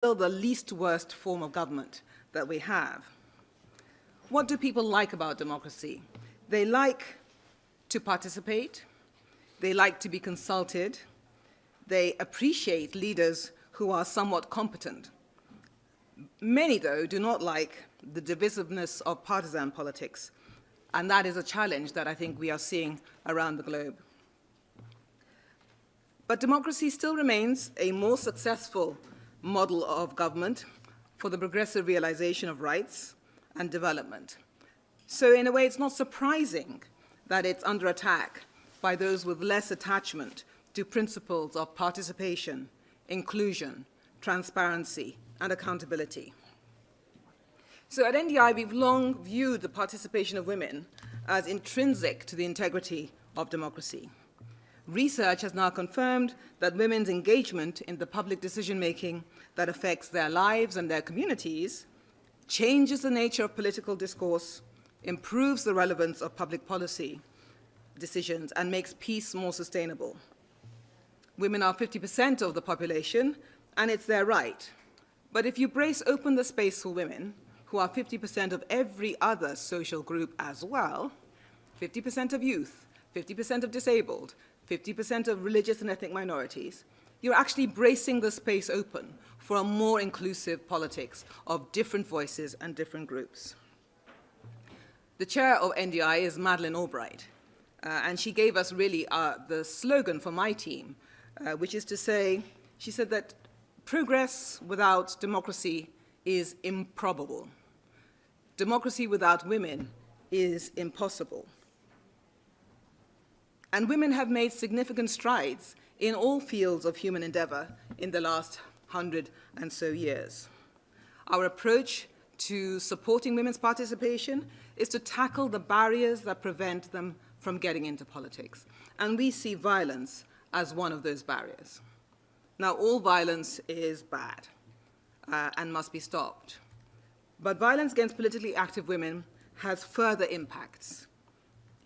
the least worst form of government that we have. What do people like about democracy? They like to participate. They like to be consulted. They appreciate leaders who are somewhat competent. Many, though, do not like the divisiveness of partisan politics, and that is a challenge that I think we are seeing around the globe. But democracy still remains a more successful model of government for the progressive realization of rights and development. So in a way, it's not surprising that it's under attack by those with less attachment to principles of participation, inclusion, transparency, and accountability. So at NDI, we've long viewed the participation of women as intrinsic to the integrity of democracy. Research has now confirmed that women's engagement in the public decision-making that affects their lives and their communities changes the nature of political discourse, improves the relevance of public policy decisions, and makes peace more sustainable. Women are 50% of the population, and it's their right. But if you brace open the space for women, who are 50% of every other social group as well, 50% of youth, 50% of disabled, 50% of religious and ethnic minorities, you're actually bracing the space open for a more inclusive politics of different voices and different groups. The chair of NDI is Madeleine Albright, and she gave us really the slogan for my team, which is to say, she said that progress without democracy is improbable. Democracy without women is impossible. And women have made significant strides in all fields of human endeavor in the last 100 and so years. Our approach to supporting women's participation is to tackle the barriers that prevent them from getting into politics. And we see violence as one of those barriers. Now, all violence is bad and must be stopped. But violence against politically active women has further impacts.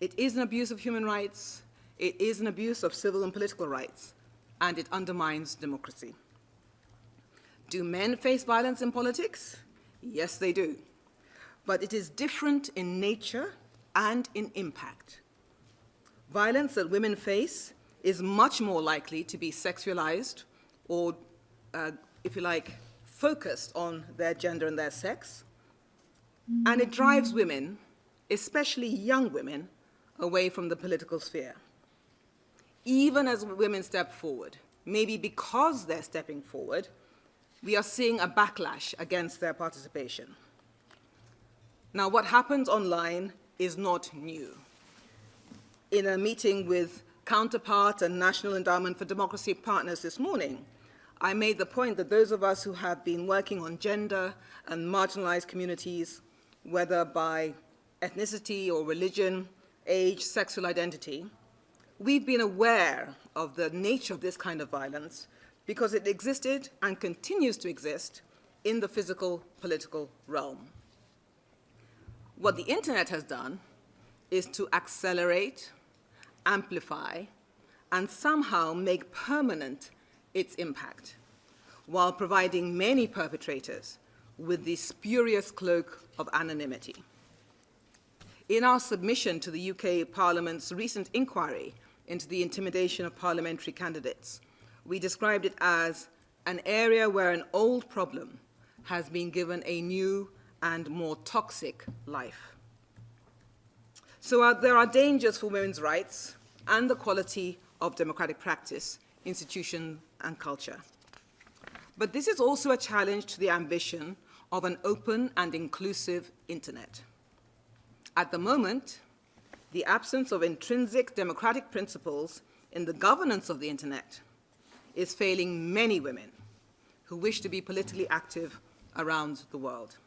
It is an abuse of human rights. It is an abuse of civil and political rights, and it undermines democracy. Do men face violence in politics? Yes, they do. But it is different in nature and in impact. Violence that women face is much more likely to be sexualized or, if you like, focused on their gender and their sex. And it drives women, especially young women, away from the political sphere. Even as women step forward, maybe because they're stepping forward, we are seeing a backlash against their participation. Now, what happens online is not new. In a meeting with counterparts and National Endowment for Democracy partners this morning, I made the point that those of us who have been working on gender and marginalized communities, whether by ethnicity or religion, age, sexual identity, we've been aware of the nature of this kind of violence because it existed and continues to exist in the physical political realm. What the internet has done is to accelerate, amplify, and somehow make permanent its impact, while providing many perpetrators with the spurious cloak of anonymity. In our submission to the UK Parliament's recent inquiry into the intimidation of parliamentary candidates, we described it as an area where an old problem has been given a new and more toxic life. So there are dangers for women's rights and the quality of democratic practice, institution, and culture. But this is also a challenge to the ambition of an open and inclusive internet. At the moment, the absence of intrinsic democratic principles in the governance of the internet is failing many women who wish to be politically active around the world.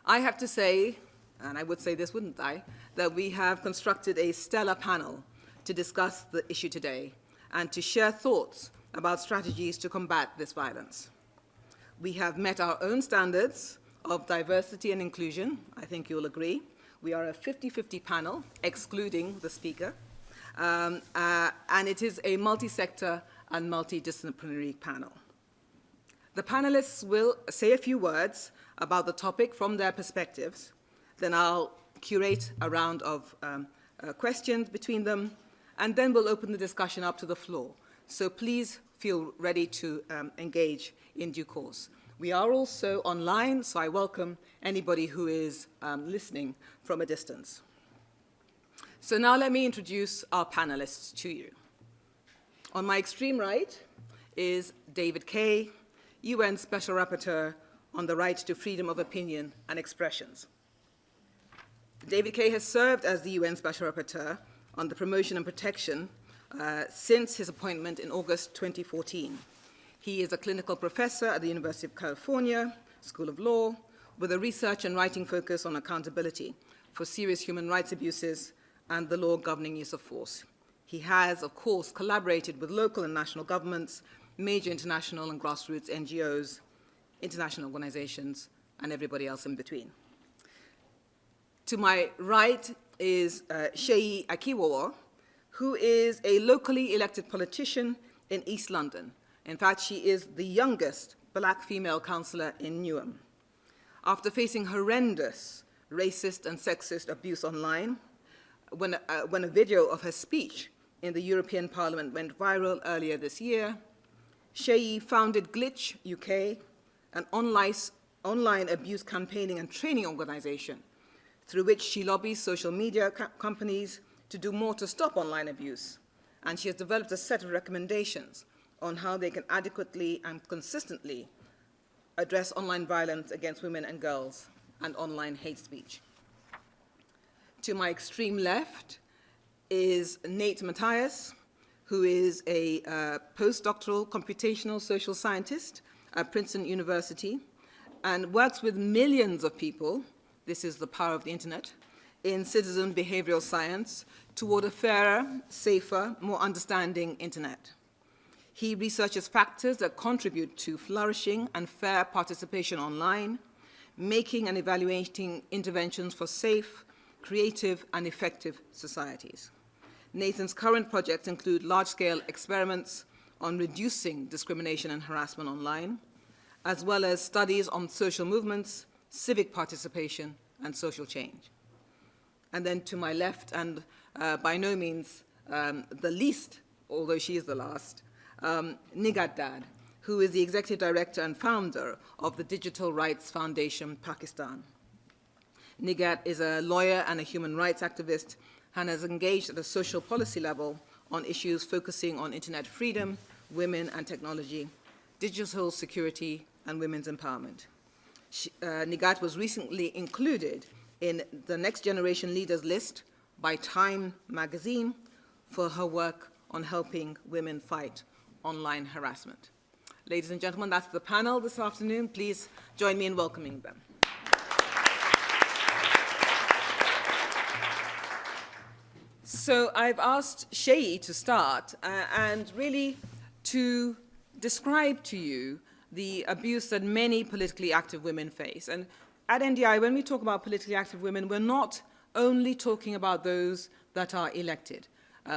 I have to say, and I would say this, wouldn't I, that we have constructed a stellar panel to discuss the issue today and to share thoughts about strategies to combat this violence. We have met our own standards of diversity and inclusion. I think you'll agree. We are a 50-50 panel, excluding the speaker, and it is a multi-sector and multidisciplinary panel. The panelists will say a few words about the topic from their perspectives. Then I'll curate a round of questions between them, and then we'll open the discussion up to the floor. So please feel ready to engage in due course. We are also online, so I welcome anybody who is listening from a distance. So now let me introduce our panelists to you. On my extreme right is David Kaye, UN Special Rapporteur on the right to freedom of opinion and expressions. David Kaye has served as the UN Special Rapporteur on the promotion and protection since his appointment in August 2014. He is a clinical professor at the University of California School of Law with a research and writing focus on accountability for serious human rights abuses and the law governing use of force. He has, of course, collaborated with local and national governments, major international and grassroots NGOs, international organizations, and everybody else in between. To my right is Seyi Akiwowo, who is a locally elected politician in East London. In fact, she is the youngest black female councillor in Newham. After facing horrendous racist and sexist abuse online, when a video of her speech in the European Parliament went viral earlier this year, Seyi founded Glitch UK, an online abuse campaigning and training organization through which she lobbies social media companies to do more to stop online abuse. And she has developed a set of recommendations on how they can adequately and consistently address online violence against women and girls and online hate speech. To my extreme left is Nate Matthias, who is a postdoctoral computational social scientist at Princeton University and works with millions of people, this is the power of the internet, in citizen behavioral science toward a fairer, safer, more understanding internet. He researches factors that contribute to flourishing and fair participation online, making and evaluating interventions for safe, creative, and effective societies. Nathan's current projects include large-scale experiments on reducing discrimination and harassment online, as well as studies on social movements, civic participation, and social change. And then to my left, and by no means the least, although she is the last, Nigat Dad, who is the executive director and founder of the Digital Rights Foundation Pakistan. Nigat is a lawyer and a human rights activist and has engaged at a social policy level on issues focusing on internet freedom, women and technology, digital security, and women's empowerment. Nigat was recently included in the Next Generation Leaders list by Time magazine for her work on helping women fight online harassment. Ladies and gentlemen, that's the panel this afternoon. Please join me in welcoming them. So I've asked Seyi to start and really to describe to you the abuse that many politically active women face. And at NDI, when we talk about politically active women, we're not only talking about those that are elected.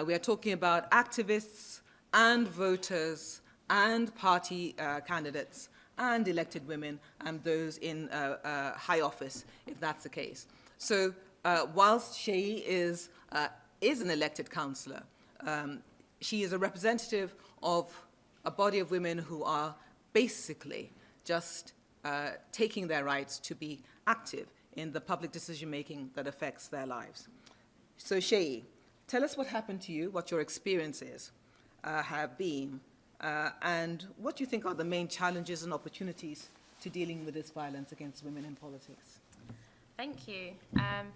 We are talking about activists and voters and party candidates and elected women and those in high office, if that's the case. So whilst Seyi is an elected councillor, she is a representative of a body of women who are basically just taking their rights to be active in the public decision-making that affects their lives. So Seyi, tell us what happened to you, what your experiences have been, and what you think are the main challenges and opportunities to dealing with this violence against women in politics. Thank you.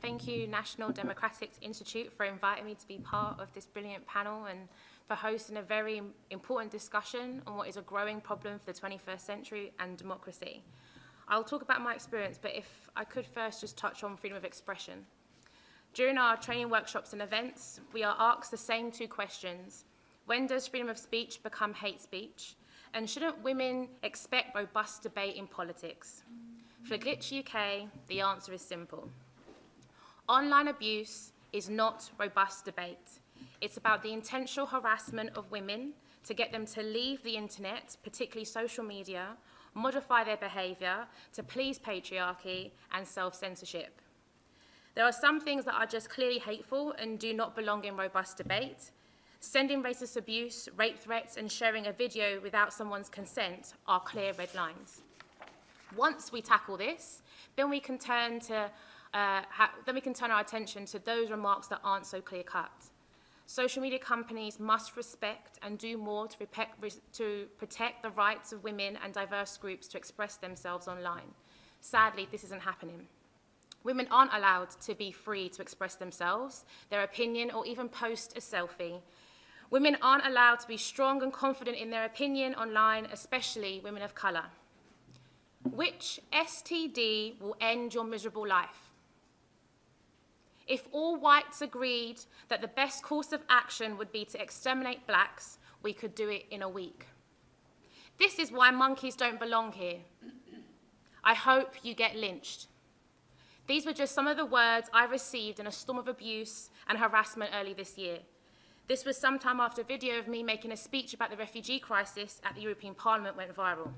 Thank you, National Democratic Institute, for inviting me to be part of this brilliant panel and for hosting a very important discussion on what is a growing problem for the 21st century and democracy. I'll talk about my experience, but if I could first just touch on freedom of expression. During our training workshops and events, we are asked the same two questions. When does freedom of speech become hate speech? And shouldn't women expect robust debate in politics? For Glitch UK, the answer is simple. Online abuse is not robust debate. It's about the intentional harassment of women to get them to leave the internet, particularly social media, modify their behaviour to please patriarchy and self-censorship. There are some things that are just clearly hateful and do not belong in robust debate. Sending racist abuse, rape threats, and sharing a video without someone's consent are clear red lines. Once we tackle this, then we can turn our attention to those remarks that aren't so clear-cut. Social media companies must respect and do more to protect the rights of women and diverse groups to express themselves online. Sadly, this isn't happening. Women aren't allowed to be free to express themselves, their opinion, or even post a selfie. Women aren't allowed to be strong and confident in their opinion online, especially women of colour. Which STD will end your miserable life? If all whites agreed that the best course of action would be to exterminate blacks, we could do it in a week. This is why monkeys don't belong here. I hope you get lynched. These were just some of the words I received in a storm of abuse and harassment early this year. This was sometime after a video of me making a speech about the refugee crisis at the European Parliament went viral.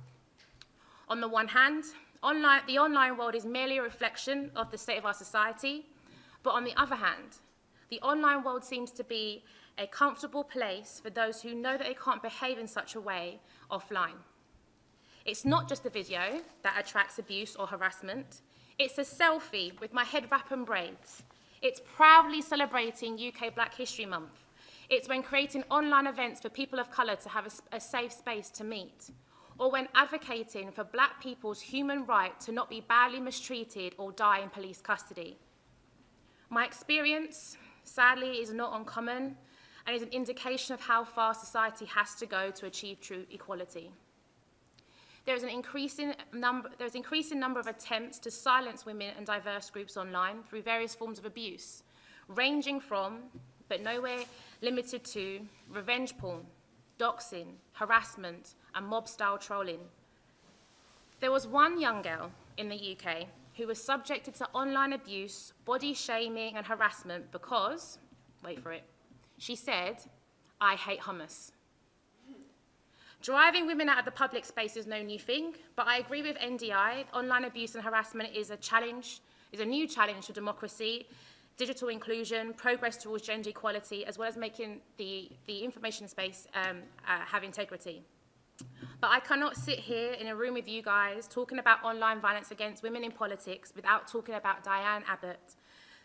On the one hand, the online world is merely a reflection of the state of our society, but on the other hand, the online world seems to be a comfortable place for those who know that they can't behave in such a way offline. It's not just a video that attracts abuse or harassment. It's a selfie with my head wrap and braids. It's proudly celebrating UK Black History Month. It's when creating online events for people of colour to have a safe space to meet, or when advocating for black people's human right to not be badly mistreated or die in police custody. My experience, sadly, is not uncommon and is an indication of how far society has to go to achieve true equality. There is an increasing number of attempts to silence women and diverse groups online through various forms of abuse, ranging from, but nowhere limited to, revenge porn, doxing, harassment, and mob-style trolling. There was one young girl in the UK who was subjected to online abuse, body shaming, and harassment because, wait for it, she said, "I hate hummus." Driving women out of the public space is no new thing, but I agree with NDI, online abuse and harassment is a new challenge to democracy, digital inclusion, progress towards gender equality, as well as making the information space have integrity. But I cannot sit here in a room with you guys talking about online violence against women in politics without talking about Diane Abbott,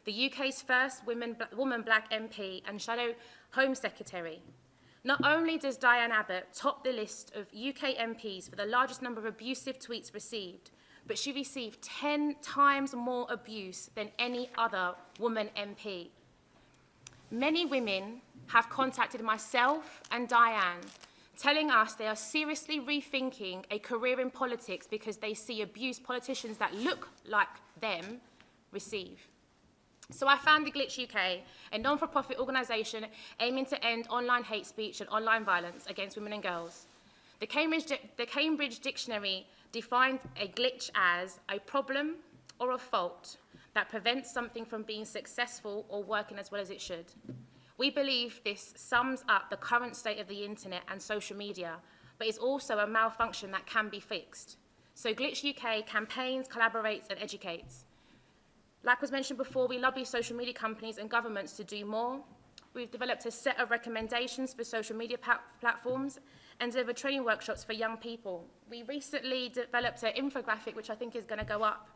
the UK's first woman black MP and Shadow Home Secretary. Not only does Diane Abbott top the list of UK MPs for the largest number of abusive tweets received, but she received 10 times more abuse than any other woman MP. Many women have contacted myself and Diane, telling us they are seriously rethinking a career in politics because they see abuse politicians that look like them receive. So I founded Glitch UK, a non-for-profit organisation aiming to end online hate speech and online violence against women and girls. The Cambridge Dictionary defines a glitch as a problem or a fault that prevents something from being successful or working as well as it should. We believe this sums up the current state of the internet and social media, but is also a malfunction that can be fixed. So Glitch UK campaigns, collaborates, and educates. Like was mentioned before, we lobby social media companies and governments to do more. We've developed a set of recommendations for social media platforms and delivered training workshops for young people. We recently developed an infographic, which I think is going to go up.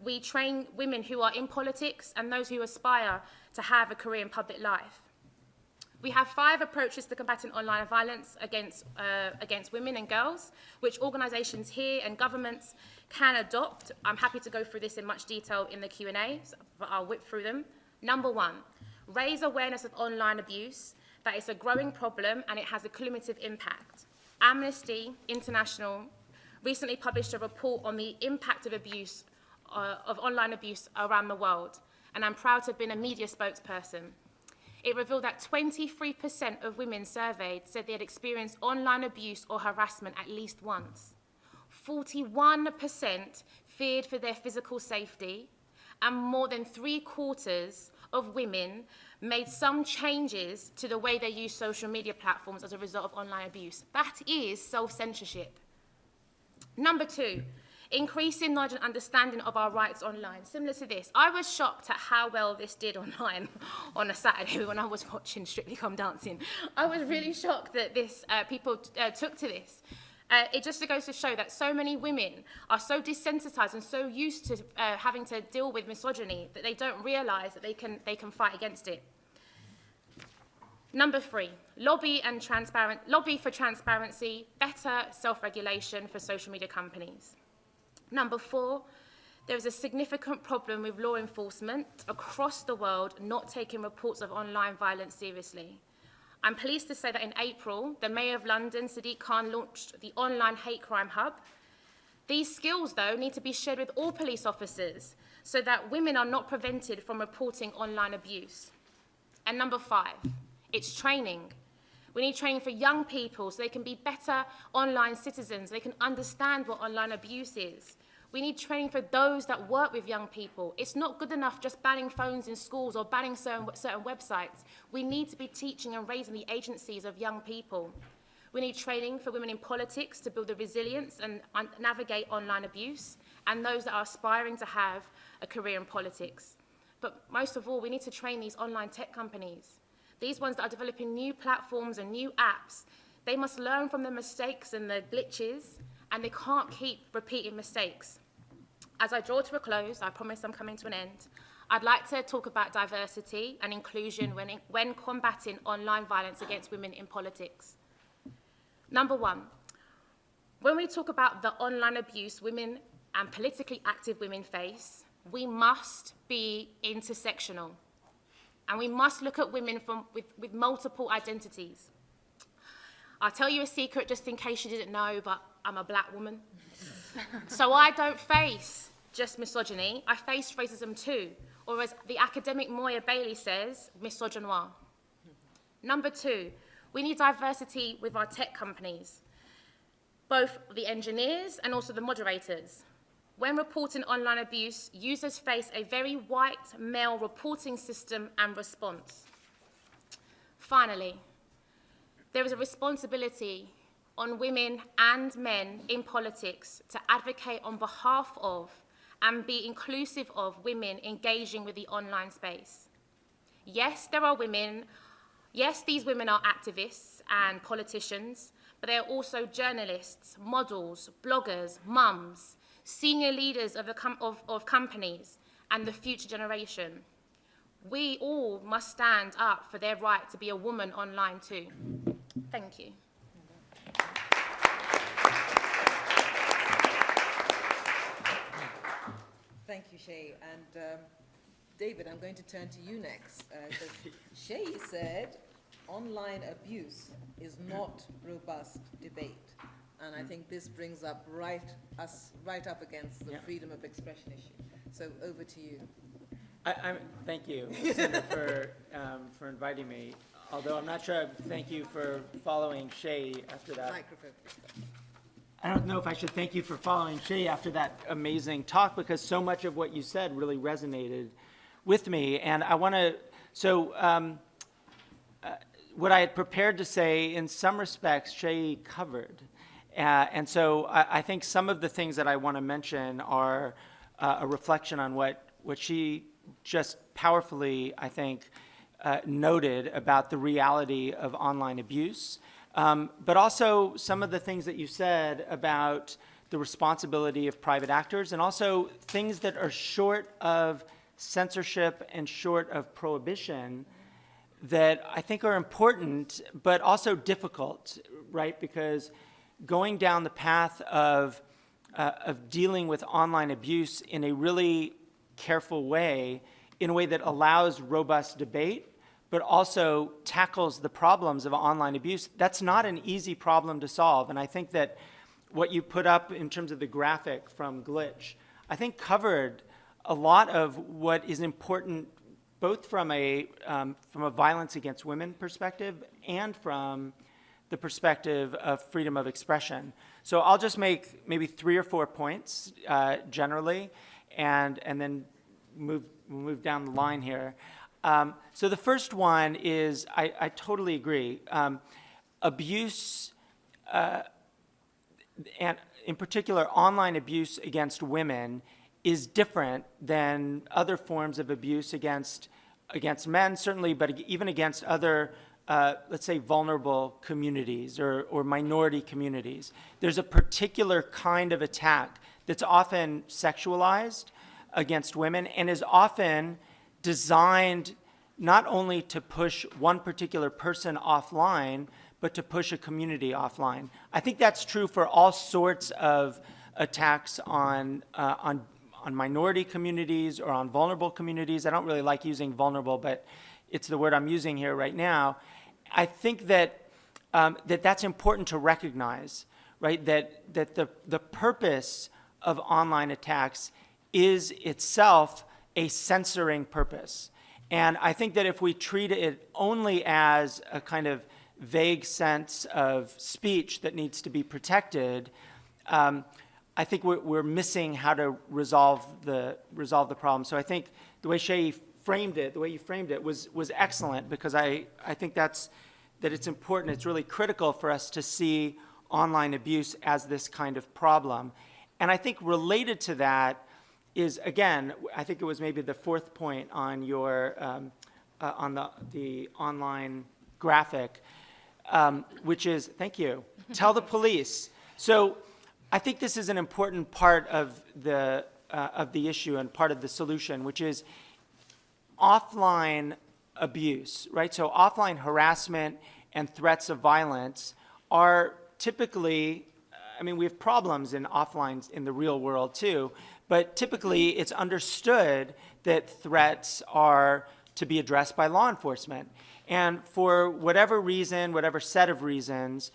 We train women who are in politics and those who aspire to have a career in public life. We have 5 approaches to combating online violence against women and girls, which organisations here and governments can adopt. I'm happy to go through this in much detail in the Q&A, but I'll whip through them. Number 1, raise awareness of online abuse, that it's a growing problem and it has a cumulative impact. Amnesty International recently published a report on the impact of abuse, of online abuse around the world, and I'm proud to have been a media spokesperson. It revealed that 23% of women surveyed said they had experienced online abuse or harassment at least once. 41% feared for their physical safety, and more than 3/4 of women made some changes to the way they use social media platforms as a result of online abuse. That is self-censorship. Number 2, increasing knowledge and understanding of our rights online. Similar to this, I was shocked at how well this did online on a Saturday when I was watching Strictly Come Dancing. I was really shocked that this people took to this. It just goes to show that so many women are so desensitized and so used to having to deal with misogyny that they don't realize that they can fight against it. Number 3, lobby for transparency, better self-regulation for social media companies. Number 4, there is a significant problem with law enforcement across the world not taking reports of online violence seriously. I'm pleased to say that in April, the Mayor of London, Sadiq Khan, launched the Online Hate Crime Hub. These skills, though, need to be shared with all police officers so that women are not prevented from reporting online abuse. And number 5, it's training. We need training for young people so they can be better online citizens, they can understand what online abuse is. We need training for those that work with young people. It's not good enough just banning phones in schools or banning certain websites. We need to be teaching and raising the agencies of young people. We need training for women in politics to build the resilience and navigate online abuse, and those that are aspiring to have a career in politics. But most of all, we need to train these online tech companies. These ones that are developing new platforms and new apps. They must learn from the mistakes and the glitches, and they can't keep repeating mistakes. As I draw to a close, I promise I'm coming to an end, I'd like to talk about diversity and inclusion when combating online violence against women in politics. Number 1, when we talk about the online abuse women and politically active women face, we must be intersectional. And we must look at women with multiple identities. I'll tell you a secret just in case you didn't know, but I'm a black woman. So I don't face just misogyny, I face racism too, or as the academic Moya Bailey says, misogynoir. Number 2, we need diversity with our tech companies, both the engineers and also the moderators. When reporting online abuse, users face a very white male reporting system and response. Finally, there is a responsibility on women and men in politics to advocate on behalf of and be inclusive of women engaging with the online space. Yes, there are women. Yes, these women are activists and politicians, but they are also journalists, models, bloggers, mums, senior leaders of companies, and the future generation. We all must stand up for their right to be a woman online too. Thank you. Thank you, Shay. And David, I'm going to turn to you next. Shay said online abuse is not robust debate. And I think this brings up us right up against the freedom of expression issue. So over to you. Thank you, Senator, for inviting me. Although I'm not sure, thank you for following Shay after that. Microphone. I don't know if I should thank you for following Shay after that amazing talk, because so much of what you said really resonated with me. And I want to, what I had prepared to say, in some respects, Shay covered. And so I think some of the things that I want to mention are a reflection on what she just powerfully, I think, noted about the reality of online abuse. But also some of the things that you said about the responsibility of private actors, and also things that are short of censorship and short of prohibition that I think are important, but also difficult, right? Because going down the path of dealing with online abuse in a really careful way, in a way that allows robust debate, but also tackles the problems of online abuse, that's not an easy problem to solve. And I think that what you put up in terms of the graphic from Glitch, I think covered a lot of what is important, both from a violence against women perspective and from the perspective of freedom of expression. So I'll just make maybe 3 or 4 points generally, and then move down the line here. So the first one is, I totally agree. Abuse and in particular, online abuse against women is different than other forms of abuse against men, certainly, but even against other, let's say, vulnerable communities or minority communities. There's a particular kind of attack that's often sexualized against women and is often designed not only to push one particular person offline, but to push a community offline. I think that's true for all sorts of attacks on minority communities or on vulnerable communities. I don't really like using vulnerable, but it's the word I'm using here right now. I think that that's important to recognize, right? That the purpose of online attacks is itself a censoring purpose. And I think that if we treat it only as a kind of vague sense of speech that needs to be protected, I think we're missing how to resolve the problem. So I think the way you framed it was excellent, because I think that it's important. It's really critical for us to see online abuse as this kind of problem. And I think related to that is, again, I think it was maybe the fourth point on your on the online graphic, which is, thank you, tell the police. So I think this is an important part of the issue and part of the solution, which is offline abuse, right? So offline harassment and threats of violence are typically, I mean, we have problems in offline in the real world too, but typically it's understood that threats are to be addressed by law enforcement. And for whatever reason, whatever set of reasons,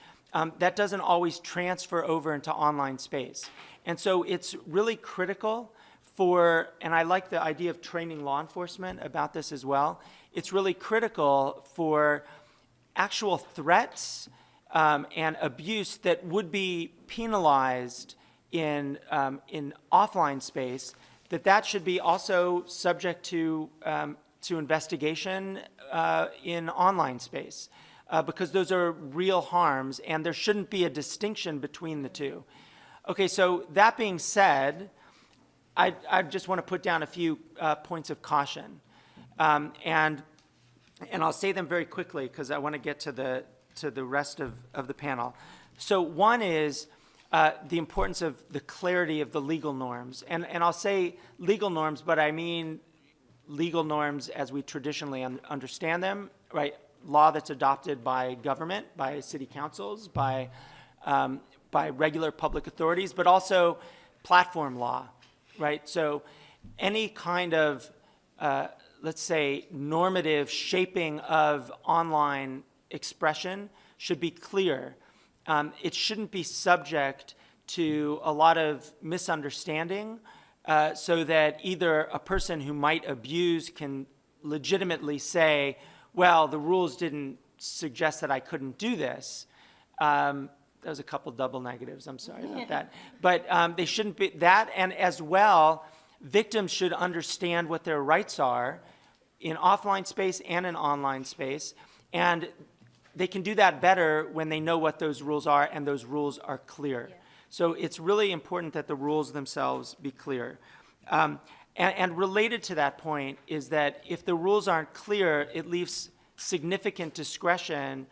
that doesn't always transfer over into online space. And so it's really critical for, and I like the idea of training law enforcement about this as well, it's really critical for actual threats and abuse that would be penalized in offline space, that should be also subject to investigation in online space, because those are real harms, and there shouldn't be a distinction between the two. Okay, so that being said, I just want to put down a few points of caution, and I'll say them very quickly because I want to get to the rest of the panel. So one is the importance of the clarity of the legal norms, and I'll say legal norms, but I mean legal norms as we traditionally understand them, right? Law that's adopted by government, by city councils, by regular public authorities, but also platform law, right? So any kind of, let's say, normative shaping of online expression should be clear. It shouldn't be subject to a lot of misunderstanding, so that either a person who might abuse can legitimately say, well, the rules didn't suggest that I couldn't do this. There's a couple double negatives, I'm sorry about that. But they shouldn't be that, and as well, victims should understand what their rights are in offline space and in online space, and they can do that better when they know what those rules are, and those rules are clear. Yeah. So it's really important that the rules themselves be clear. And related to that point is that if the rules aren't clear, it leaves significant discretion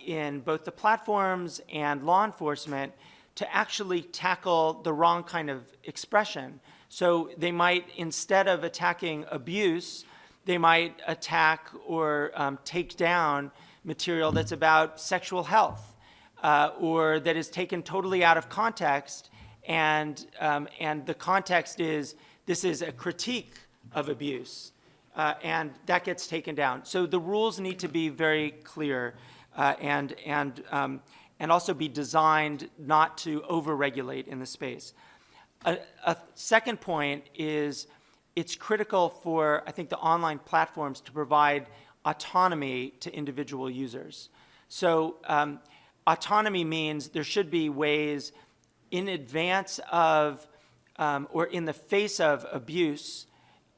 in both the platforms and law enforcement to actually tackle the wrong kind of expression. So they might, instead of attacking abuse, they might attack or take down material that's about sexual health, or that is taken totally out of context, and the context is this is a critique of abuse, and that gets taken down. So the rules need to be very clear, and also be designed not to overregulate in the space. A second point is it's critical for, I think, the online platforms to provide autonomy to individual users. So autonomy means there should be ways in advance of or in the face of abuse,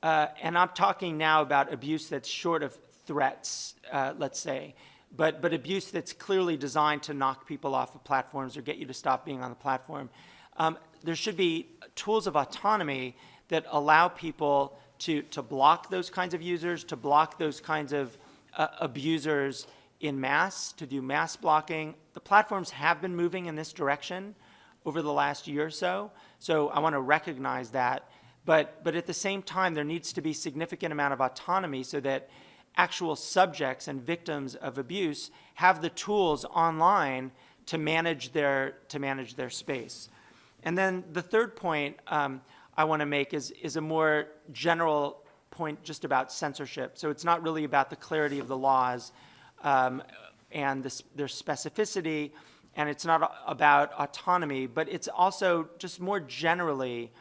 and I'm talking now about abuse that's short of threats, let's say, but abuse that's clearly designed to knock people off of platforms or get you to stop being on the platform. There should be tools of autonomy that allow people to block those kinds of users, to block those kinds of abusers in mass, to do mass blocking. The platforms have been moving in this direction over the last year or so, so I want to recognize that. But at the same time, there needs to be significant amount of autonomy so that actual subjects and victims of abuse have the tools online to manage their space. And then the third point I want to make is a more general point just about censorship. So it's not really about the clarity of the laws and their specificity, and it's not about autonomy, but it's also just more generally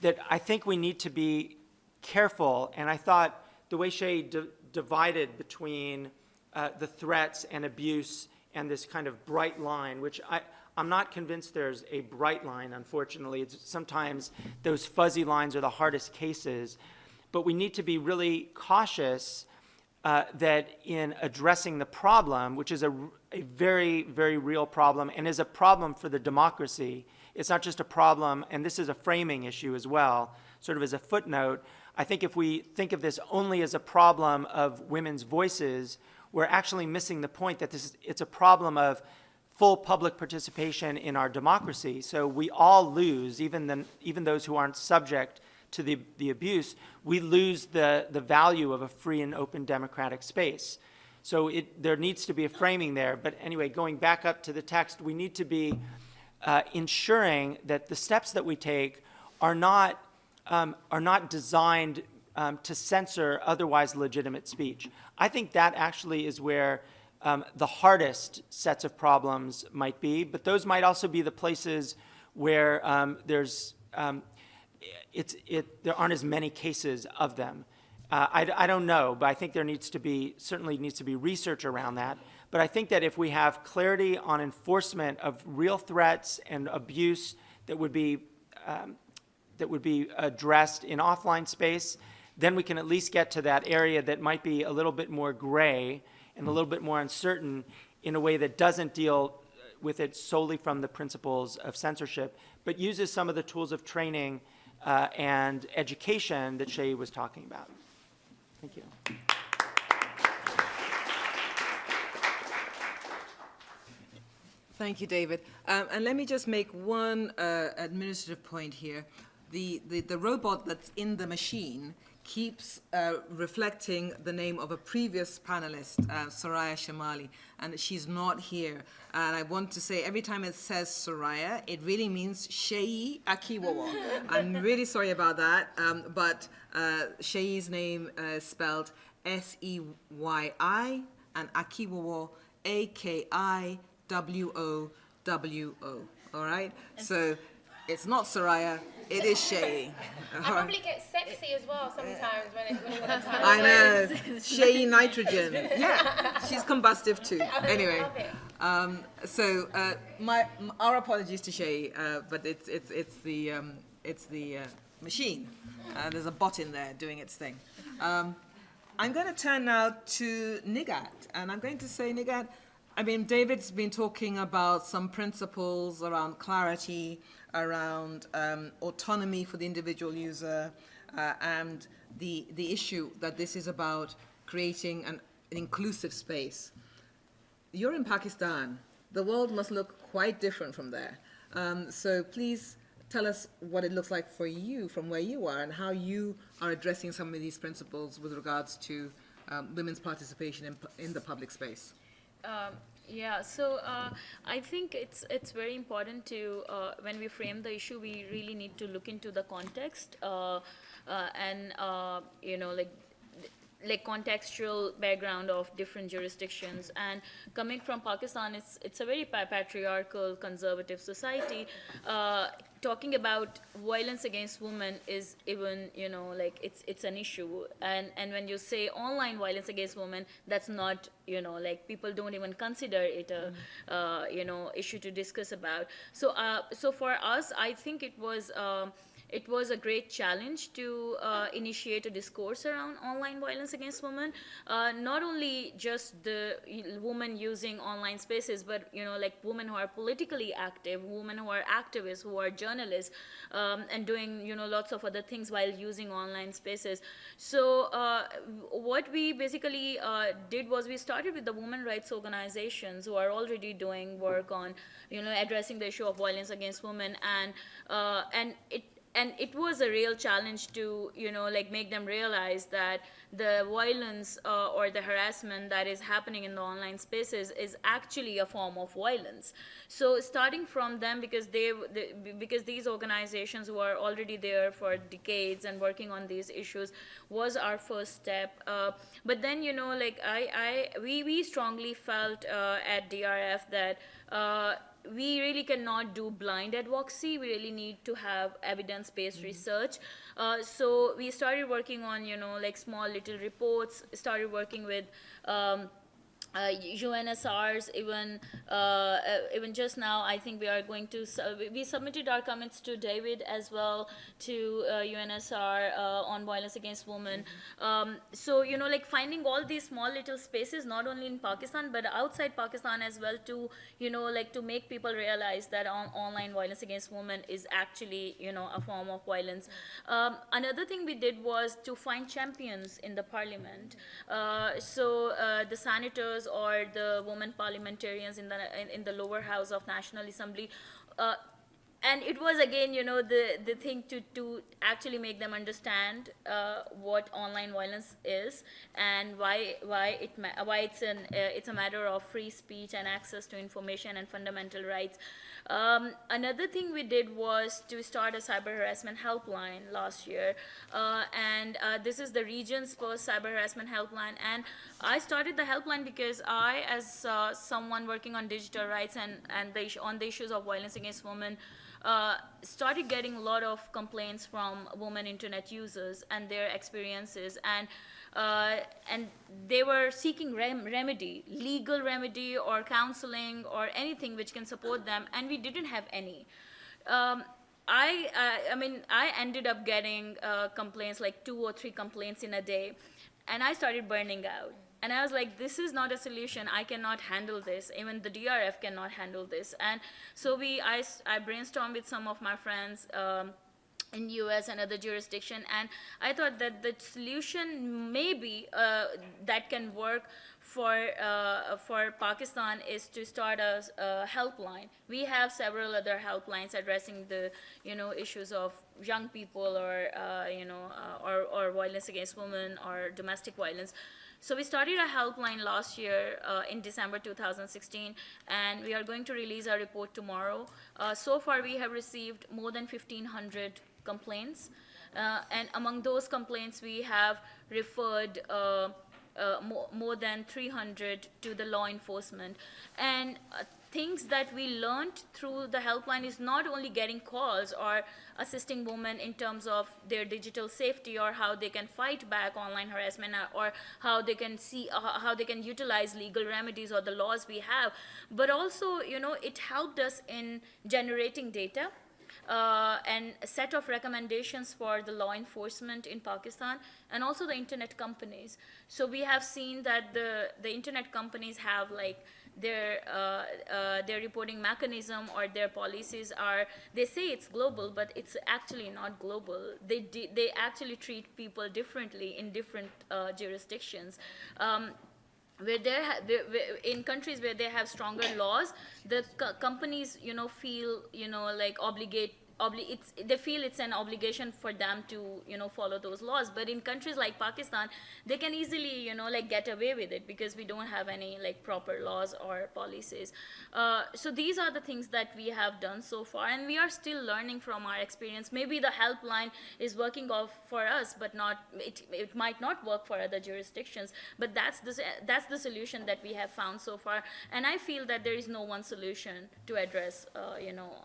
that I think we need to be careful. And I thought the way Shay divided between the threats and abuse and this kind of bright line, which I'm not convinced there's a bright line, unfortunately. Sometimes those fuzzy lines are the hardest cases. But we need to be really cautious that in addressing the problem, which is a very, very real problem and is a problem for the democracy. It's not just a problem, and this is a framing issue as well, sort of as a footnote. I think if we think of this only as a problem of women's voices, we're actually missing the point that it's a problem of full public participation in our democracy. So we all lose, even those who aren't subject to the abuse, we lose the value of a free and open democratic space. So there needs to be a framing there. But anyway, going back up to the text, we need to be ensuring that the steps that we take are not designed to censor otherwise legitimate speech. I think that actually is where the hardest sets of problems might be, but those might also be the places where there aren't as many cases of them. I don't know, but I think there certainly needs to be research around that. But I think that if we have clarity on enforcement of real threats and abuse that would be addressed in offline space, then we can at least get to that area that might be a little bit more gray and a little bit more uncertain in a way that doesn't deal with it solely from the principles of censorship, but uses some of the tools of training and education that Shay was talking about. Thank you. Thank you, David. And let me just make one administrative point here. The robot that's in the machine keeps reflecting the name of a previous panelist, Soraya Shamali, and she's not here. And I want to say, every time it says Soraya, it really means Sheyi Akiwawa. I'm really sorry about that, but Sheyi's name is spelled S-E-Y-I, and Akiwawa, A-K-I-W-O-W-O. All right? So it's not Soraya, it is Sheyi. I probably get sexy as well sometimes when it's time. I know. Sheyi nitrogen. Yeah, she's combustive too. Anyway, so our apologies to Sheyi, but it's the machine. There's a bot in there doing its thing. I'm going to turn now to Nigat, and I'm going to say, Nigat, I mean, David's been talking about some principles around clarity, around autonomy for the individual user, and the issue that this is about creating an inclusive space. You're in Pakistan. The world must look quite different from there. So please tell us what it looks like for you from where you are and how you are addressing some of these principles with regards to women's participation in the public space. Yeah, so I think it's very important to, when we frame the issue, we really need to look into the context and, you know, like contextual background of different jurisdictions. And coming from Pakistan, it's a very patriarchal, conservative society. Talking about violence against women is even, you know, like it's an issue. And when you say online violence against women, that's not, you know, like people don't even consider it a, you know, issue to discuss about. So, so for us, I think it was it was a great challenge to initiate a discourse around online violence against women. Not only just the women using online spaces, but like women who are politically active, women who are activists, who are journalists, and doing lots of other things while using online spaces. So what we basically did was we started with the women rights organizations who are already doing work on addressing the issue of violence against women, and it was a real challenge to like make them realize that the violence or the harassment that is happening in the online spaces is actually a form of violence. So starting from them, because because these organizations who are already there for decades and working on these issues was our first step. But then like we strongly felt at DRF that we really cannot do blind advocacy. We really need to have evidence-based research. So we started working on, like small little reports, started working with UNSRs, even just now, I think we are going to, we submitted our comments to David as well, to UNSR on violence against women. So, like finding all these small little spaces, not only in Pakistan, but outside Pakistan as well, to, like to make people realize that online violence against women is actually, a form of violence. Another thing we did was to find champions in the parliament. So the senators or the women parliamentarians in the lower house of National Assembly, and it was again the thing to actually make them understand what online violence is and why it's a matter of free speech and access to information and fundamental rights. Another thing we did was to start a cyber harassment helpline last year, and this is the region's first cyber harassment helpline. And I started the helpline because I, as someone working on digital rights and on the issues of violence against women, started getting a lot of complaints from women internet users and their experiences, and they were seeking remedy, legal remedy or counseling or anything which can support them, and we didn't have any. I mean, I ended up getting complaints, like 2 or 3 complaints in a day, and I started burning out. And I was like, this is not a solution. I cannot handle this. Even the DRF cannot handle this. And so I brainstormed with some of my friends in US and other jurisdiction, and I thought that the solution maybe that can work for Pakistan is to start a helpline. We have several other helplines addressing the issues of young people or or violence against women or domestic violence. So we started a helpline last year in December 2016, and we are going to release our report tomorrow. So far, we have received more than 1,500 complaints, and among those complaints, we have referred more than 300 to the law enforcement. And things that we learned through the helpline is not only getting calls or assisting women in terms of their digital safety or how they can fight back online harassment or how they can see how they can utilize legal remedies or the laws we have, but also it helped us in generating data and a set of recommendations for the law enforcement in Pakistan and also the internet companies. So we have seen that the internet companies have like their reporting mechanism or their policies are, they say it's global, but it's actually not global. They actually treat people differently in different jurisdictions. In countries where they have stronger laws, the companies feel like they feel it's an obligation for them to follow those laws. But in countries like Pakistan, they can easily like get away with it because we don't have any like proper laws or policies. So these are the things that we have done so far, and we are still learning from our experience. Maybe the helpline is working off for us, but it might not work for other jurisdictions. But that's the solution that we have found so far, and I feel that there is no one solution to address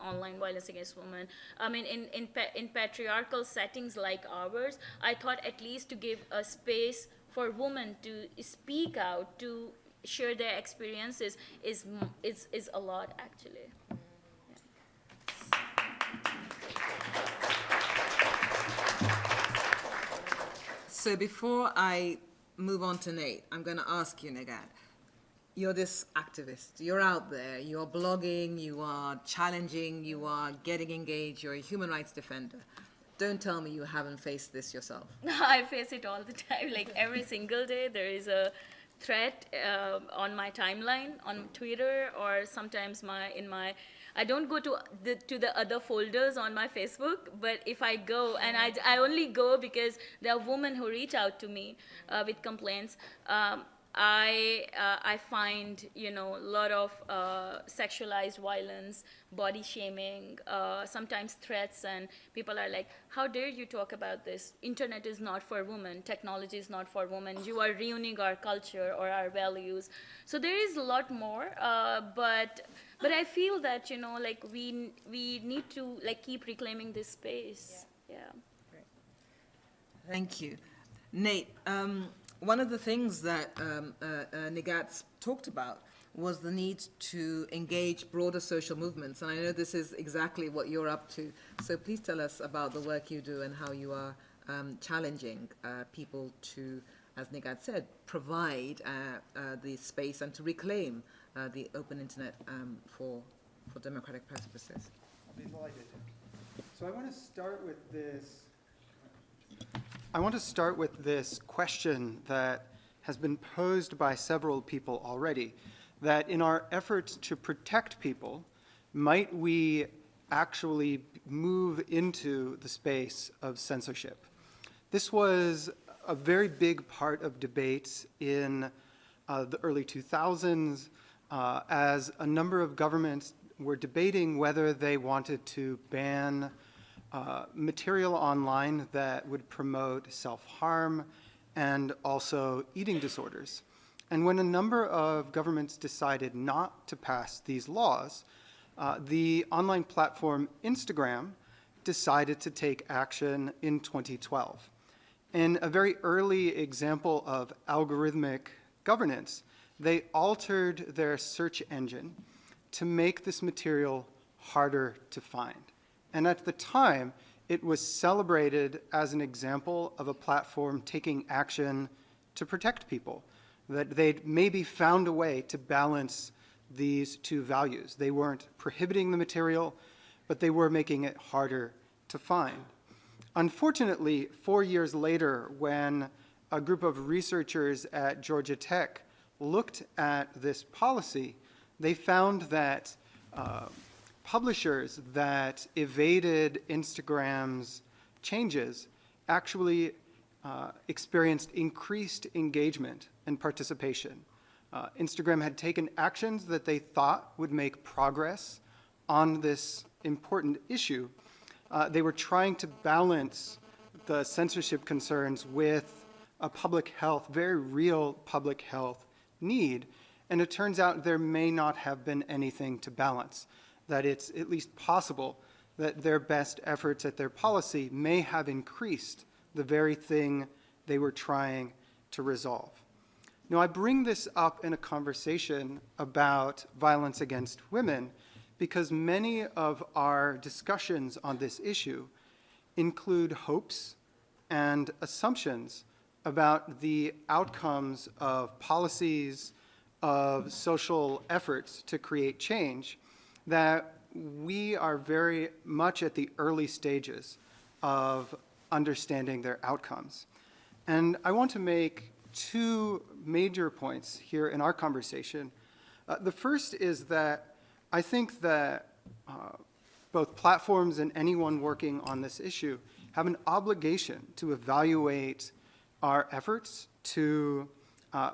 online violence against women. I mean, in patriarchal settings like ours, I thought at least to give a space for women to speak out, to share their experiences is a lot, actually. Yeah. So before I move on to Nate, I'm going to ask you, Nighat, you're this activist. You're out there. You're blogging. You are challenging. You are getting engaged. You're a human rights defender. Don't tell me you haven't faced this yourself. I face it all the time. Like every single day, there is a threat on my timeline on Twitter, or sometimes I don't go to the other folders on my Facebook, but if I go, and I only go because there are women who reach out to me with complaints. I find, a lot of sexualized violence, body shaming, sometimes threats, and people are like, how dare you talk about this? Internet is not for women. Technology is not for women. You are ruining our culture or our values. So there is a lot more, but I feel that, we need to keep reclaiming this space. Yeah. Great. Thank you. Nate, one of the things that Nighat talked about was the need to engage broader social movements, and I know this is exactly what you're up to. So please tell us about the work you do and how you are challenging people to, as Nighat said, provide the space and to reclaim the open internet for democratic purposes. I'll be delighted. So I want to start with this. I want to start with this question that has been posed by several people already, that in our efforts to protect people, might we actually move into the space of censorship? This was a very big part of debates in the early 2000s as a number of governments were debating whether they wanted to ban material online that would promote self-harm and also eating disorders. And when a number of governments decided not to pass these laws, the online platform Instagram decided to take action in 2012. In a very early example of algorithmic governance, they altered their search engine to make this material harder to find. And at the time, it was celebrated as an example of a platform taking action to protect people, that they'd maybe found a way to balance these two values. They weren't prohibiting the material, but they were making it harder to find. Unfortunately, 4 years later, when a group of researchers at Georgia Tech looked at this policy, they found that publishers that evaded Instagram's changes actually experienced increased engagement and participation. Instagram had taken actions that they thought would make progress on this important issue. They were trying to balance the censorship concerns with a public health, very real public health need, and it turns out there may not have been anything to balance, that it's at least possible that their best efforts at their policy may have increased the very thing they were trying to resolve. Now, I bring this up in a conversation about violence against women because many of our discussions on this issue include hopes and assumptions about the outcomes of policies, of social efforts to create change, that we are very much at the early stages of understanding their outcomes. And I want to make two major points here in our conversation. The first is that I think that both platforms and anyone working on this issue have an obligation to evaluate our efforts to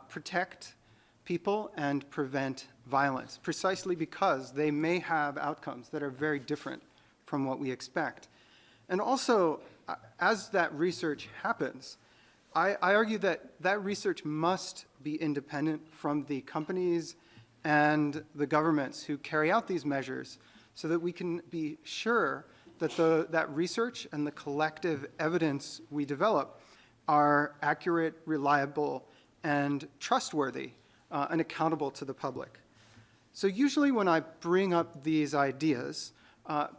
protect people and prevent violence, precisely because they may have outcomes that are very different from what we expect. And also, as that research happens, I argue that that research must be independent from the companies and the governments who carry out these measures so that we can be sure that that research and the collective evidence we develop are accurate, reliable, and trustworthy and accountable to the public. So usually when I bring up these ideas,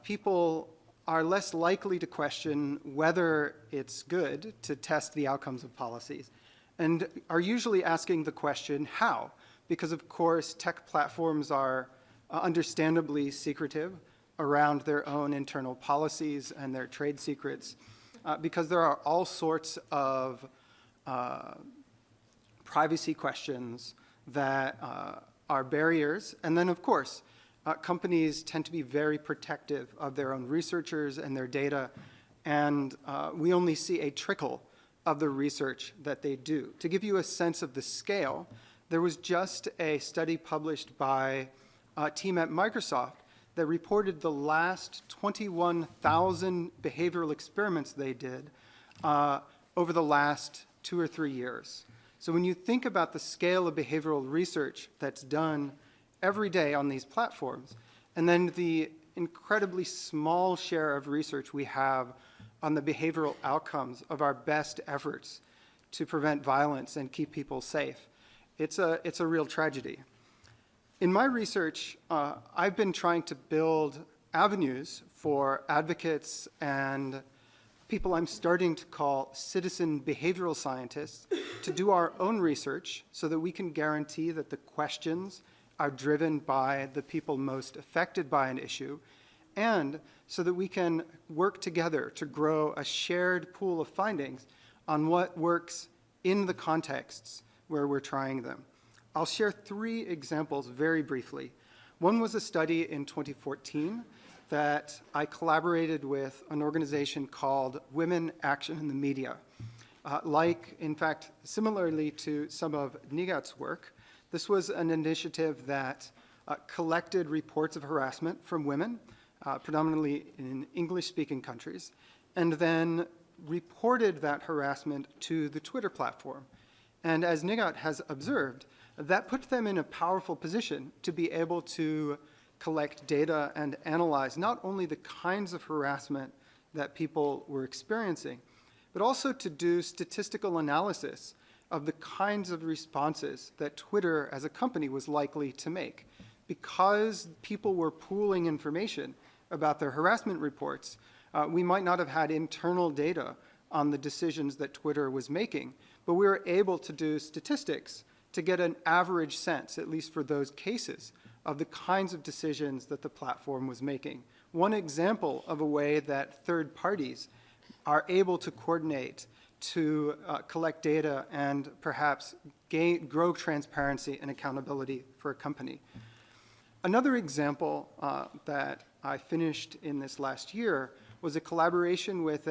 people are less likely to question whether it's good to test the outcomes of policies, and are usually asking the question, how? Because, of course, tech platforms are understandably secretive around their own internal policies and their trade secrets, because there are all sorts of privacy questions that are barriers. And then, of course, companies tend to be very protective of their own researchers and their data, and we only see a trickle of the research that they do. To give you a sense of the scale, there was just a study published by a team at Microsoft that reported the last 21,000 behavioral experiments they did over the last 2 or 3 years. So when you think about the scale of behavioral research that's done every day on these platforms, and then the incredibly small share of research we have on the behavioral outcomes of our best efforts to prevent violence and keep people safe, it's a real tragedy. In my research, I've been trying to build avenues for advocates and people I'm starting to call citizen behavioral scientists to do our own research so that we can guarantee that the questions are driven by the people most affected by an issue, and so that we can work together to grow a shared pool of findings on what works in the contexts where we're trying them. I'll share 3 examples very briefly. One was a study in 2014 that I collaborated with an organization called Women Action in the Media. In fact, similarly to some of Nigat's work, this was an initiative that collected reports of harassment from women, predominantly in English-speaking countries, and then reported that harassment to the Twitter platform. And as Nigat has observed, that put them in a powerful position to be able to collect data and analyze not only the kinds of harassment that people were experiencing, but also to do statistical analysis of the kinds of responses that Twitter as a company was likely to make. Because people were pooling information about their harassment reports, we might not have had internal data on the decisions that Twitter was making, but we were able to do statistics to get an average sense, at least for those cases, of the kinds of decisions that the platform was making. One example of a way that third parties are able to coordinate to collect data and perhaps grow transparency and accountability for a company. Another example that I finished in this last year was a collaboration with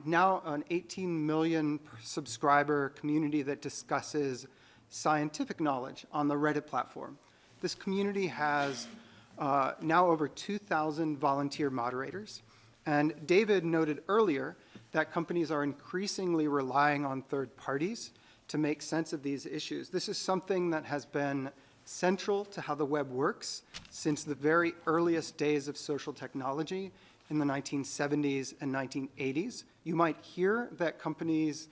now an 18 million subscriber community that discusses scientific knowledge on the Reddit platform. This community has now over 2,000 volunteer moderators. And David noted earlier that companies are increasingly relying on third parties to make sense of these issues. This is something that has been central to how the web works since the very earliest days of social technology in the 1970s and 1980s. You might hear that companies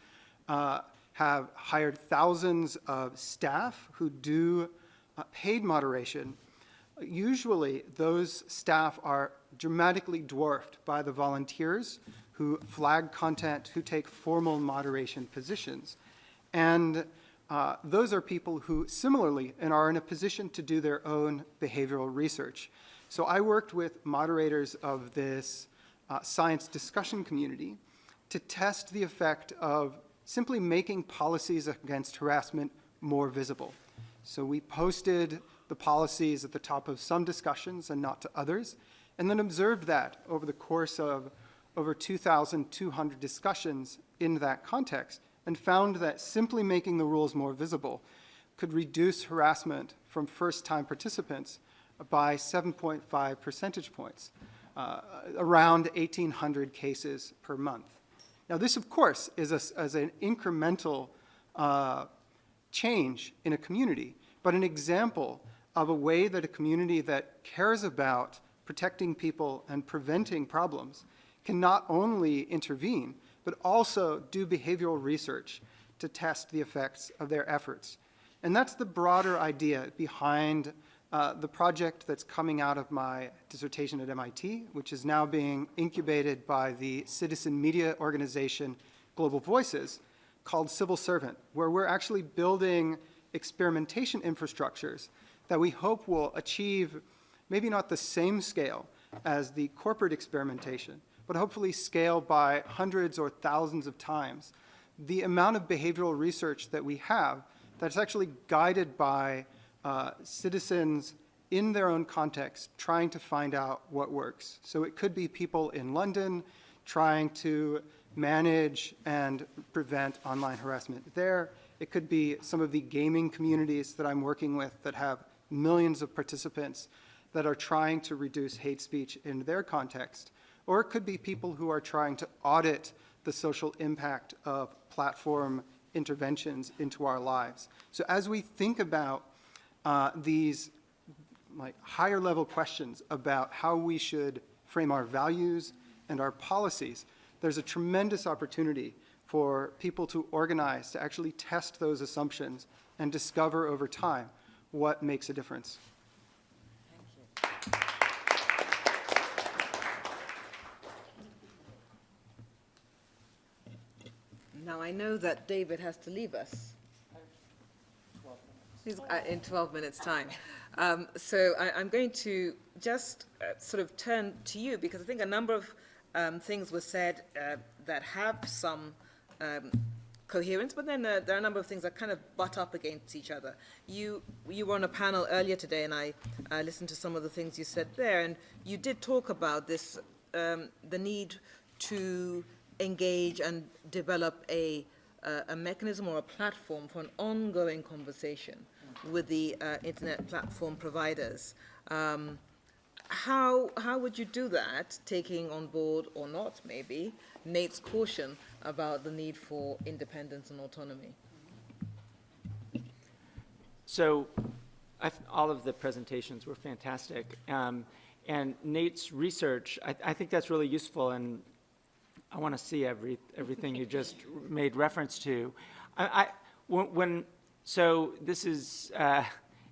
have hired thousands of staff who do paid moderation. Usually, those staff are dramatically dwarfed by the volunteers who flag content, who take formal moderation positions. And those are people who similarly are in a position to do their own behavioral research. So I worked with moderators of this science discussion community to test the effect of simply making policies against harassment more visible. So we posted the policies at the top of some discussions and not to others, and then observed that over the course of over 2,200 discussions in that context, and found that simply making the rules more visible could reduce harassment from first-time participants by 7.5 percentage points, around 1,800 cases per month. Now this, of course, is an incremental change in a community, but an example of a way that a community that cares about protecting people and preventing problems can not only intervene, but also do behavioral research to test the effects of their efforts. And that's the broader idea behind the project that's coming out of my dissertation at MIT, which is now being incubated by the citizen media organization Global Voices, called Civil Servant, where we're actually building experimentation infrastructures that we hope will achieve maybe not the same scale as the corporate experimentation, but hopefully scale by hundreds or thousands of times the amount of behavioral research that we have that's actually guided by citizens in their own context trying to find out what works. So it could be people in London trying to manage and prevent online harassment there. It could be some of the gaming communities that I'm working with that have millions of participants that are trying to reduce hate speech in their context. Or it could be people who are trying to audit the social impact of platform interventions into our lives. So as we think about these higher level questions about how we should frame our values and our policies, there's a tremendous opportunity for people to organize, to actually test those assumptions and discover over time what makes a difference. Now, I know that David has to leave us. He's in 12 minutes' time. So I'm going to just sort of turn to you, because I think a number of things were said that have some coherence, but then there are a number of things that kind of butt up against each other. You were on a panel earlier today, and I listened to some of the things you said there, and you did talk about this, the need to engage and develop a mechanism or a platform for an ongoing conversation with the internet platform providers. How would you do that, taking on board, or not maybe, Nate's caution about the need for independence and autonomy? So all of the presentations were fantastic. And Nate's research, I think that's really useful, and I want to see everything you just made reference to. So this is,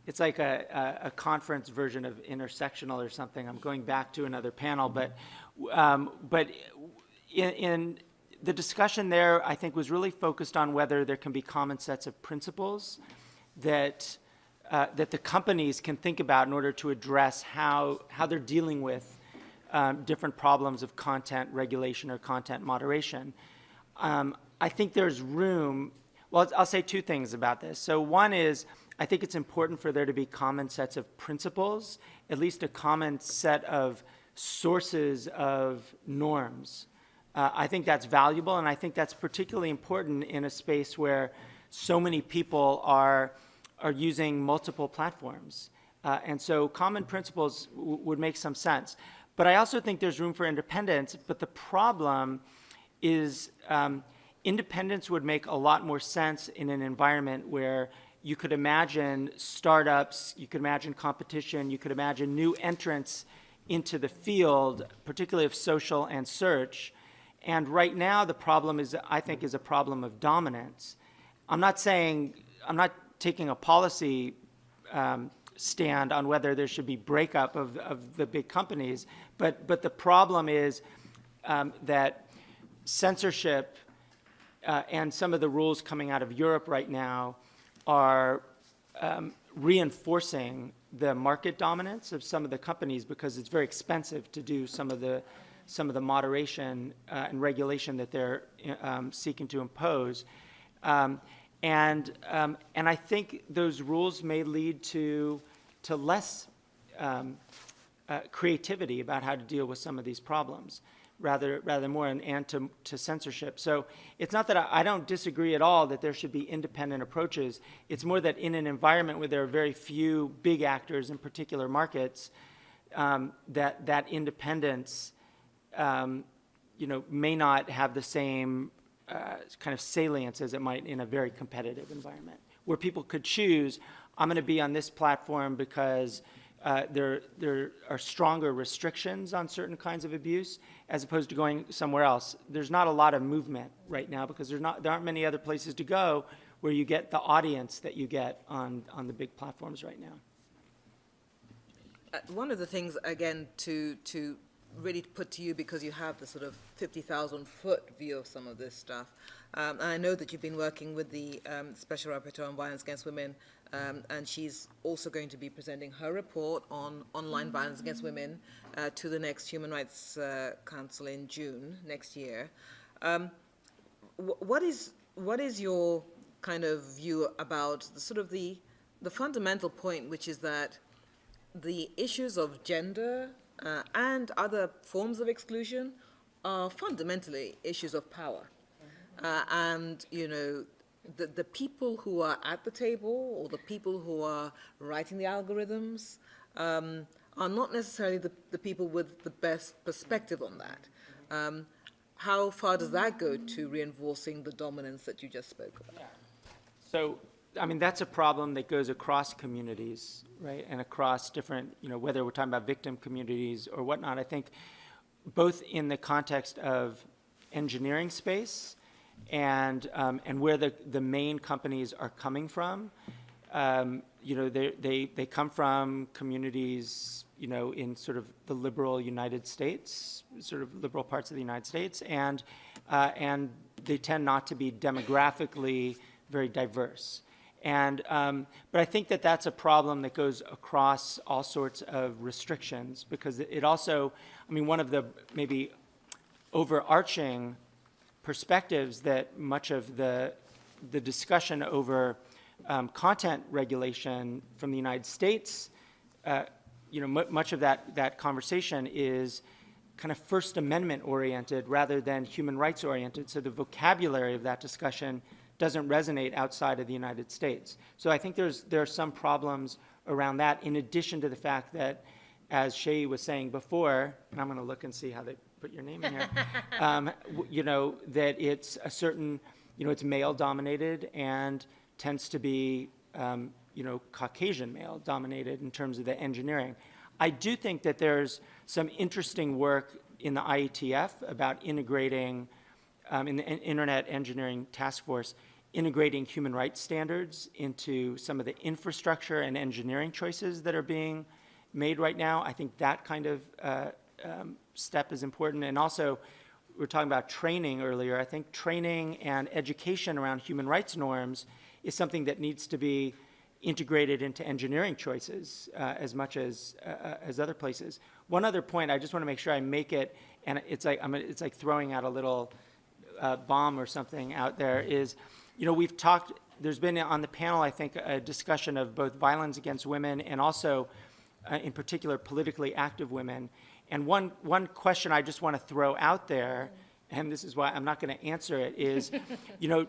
it's like a conference version of intersectional or something. I'm going back to another panel, but in the discussion there, I think was really focused on whether there can be common sets of principles that the companies can think about in order to address how they're dealing with different problems of content regulation or content moderation. I think there's room. Well, I'll say two things about this. So one is, I think it's important for there to be common sets of principles, at least a common set of sources of norms. I think that's valuable, and I think that's particularly important in a space where so many people are using multiple platforms. And so common principles would make some sense. But I also think there's room for independence, but the problem is independence would make a lot more sense in an environment where you could imagine startups, you could imagine competition, you could imagine new entrants into the field, particularly of social and search. And right now the problem is, I think, is a problem of dominance. I'm not taking a policy stand on whether there should be breakup of the big companies, but the problem is that censorship and some of the rules coming out of Europe right now are reinforcing the market dominance of some of the companies, because it's very expensive to do some of the moderation and regulation that they're seeking to impose. And I think those rules may lead to less creativity about how to deal with some of these problems, rather more an end to censorship. So it's not that I don't disagree at all that there should be independent approaches. It's more that in an environment where there are very few big actors in particular markets, that independence may not have the same kind of salience as it might in a very competitive environment, where people could choose, I'm going to be on this platform because there are stronger restrictions on certain kinds of abuse, as opposed to going somewhere else. There's not a lot of movement right now because there aren't many other places to go where you get the audience that you get on the big platforms right now. One of the things, again, to really put to you, because you have the sort of 50,000-foot view of some of this stuff, and I know that you've been working with the Special Rapporteur on Violence Against Women, and she's also going to be presenting her report on online violence against women to the next Human Rights Council in June next year. What is your kind of view about the sort of the fundamental point, which is that the issues of gender and other forms of exclusion are fundamentally issues of power. And, you know, the people who are at the table or the people who are writing the algorithms are not necessarily the people with the best perspective on that. How far does that go to reinforcing the dominance that you just spoke about? Yeah. So, I mean, that's a problem that goes across communities, right, and across different, you know, whether we're talking about victim communities or whatnot. I think both in the context of engineering space and where the main companies are coming from, you know, they come from communities, you know, in sort of the liberal United States, sort of liberal parts of the United States, and they tend not to be demographically very diverse. And, but I think that that's a problem that goes across all sorts of restrictions, because it also, I mean, one of the maybe overarching perspectives that much of the discussion over content regulation from the United States, you know, much of that conversation is kind of First Amendment oriented rather than human rights oriented. So the vocabulary of that discussion doesn't resonate outside of the United States. So I think there are some problems around that, in addition to the fact that, as Shay was saying before, and I'm going to look and see how they put your name in here, you know, that it's a certain, you know, it's male dominated and tends to be, you know, Caucasian male dominated in terms of the engineering. I do think that there's some interesting work in the IETF about integrating, in the Internet Engineering Task Force, integrating human rights standards into some of the infrastructure and engineering choices that are being made right now. I think that kind of step is important. And also, we were talking about training earlier. I think training and education around human rights norms is something that needs to be integrated into engineering choices as much as other places. One other point, I just want to make sure I make it, and it's like throwing out a little bomb or something out there, is, you know, we've talked, there's been on the panel, I think, a discussion of both violence against women and also, in particular, politically active women. And one question I just want to throw out there, and this is why I'm not going to answer it, is, you know,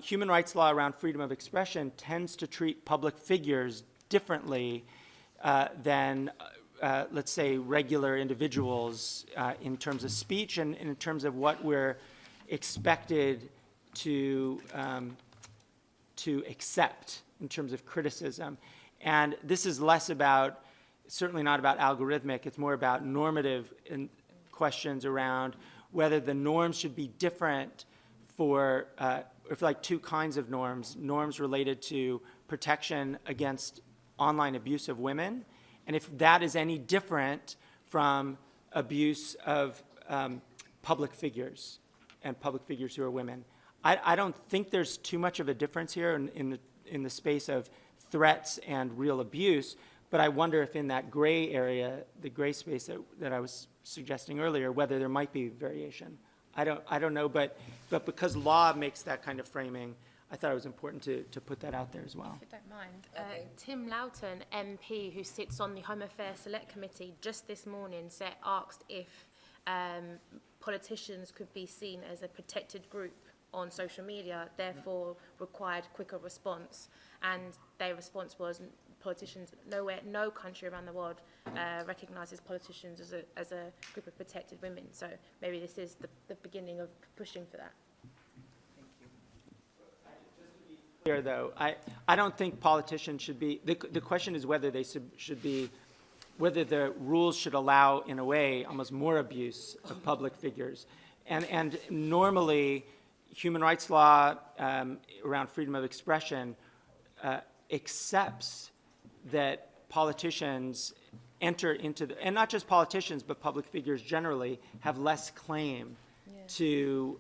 human rights law around freedom of expression tends to treat public figures differently than, let's say, regular individuals in terms of speech and in terms of what we're expected to accept in terms of criticism. And this is less about, certainly not about algorithmic, it's more about normative questions around whether the norms should be different for, if like two kinds of norms related to protection against online abuse of women, and if that is any different from abuse of public figures and public figures who are women. I don't think there's too much of a difference here in the space of threats and real abuse, but I wonder if in that gray area, the gray space that I was suggesting earlier, whether there might be variation. I don't know, but because law makes that kind of framing, I thought it was important to put that out there as well. If you don't mind. Tim Loughton, MP, who sits on the Home Affairs Select Committee, just this morning asked if politicians could be seen as a protected group on social media, therefore required quicker response. And their response was, politicians, no country around the world recognises politicians as a group of protected women. So maybe this is the beginning of pushing for that. Here, though, I don't think politicians should be, the question is whether they should be, whether the rules should allow, in a way, almost more abuse of public figures. And normally, human rights law around freedom of expression accepts that politicians enter into the, and not just politicians, but public figures generally, have less claim to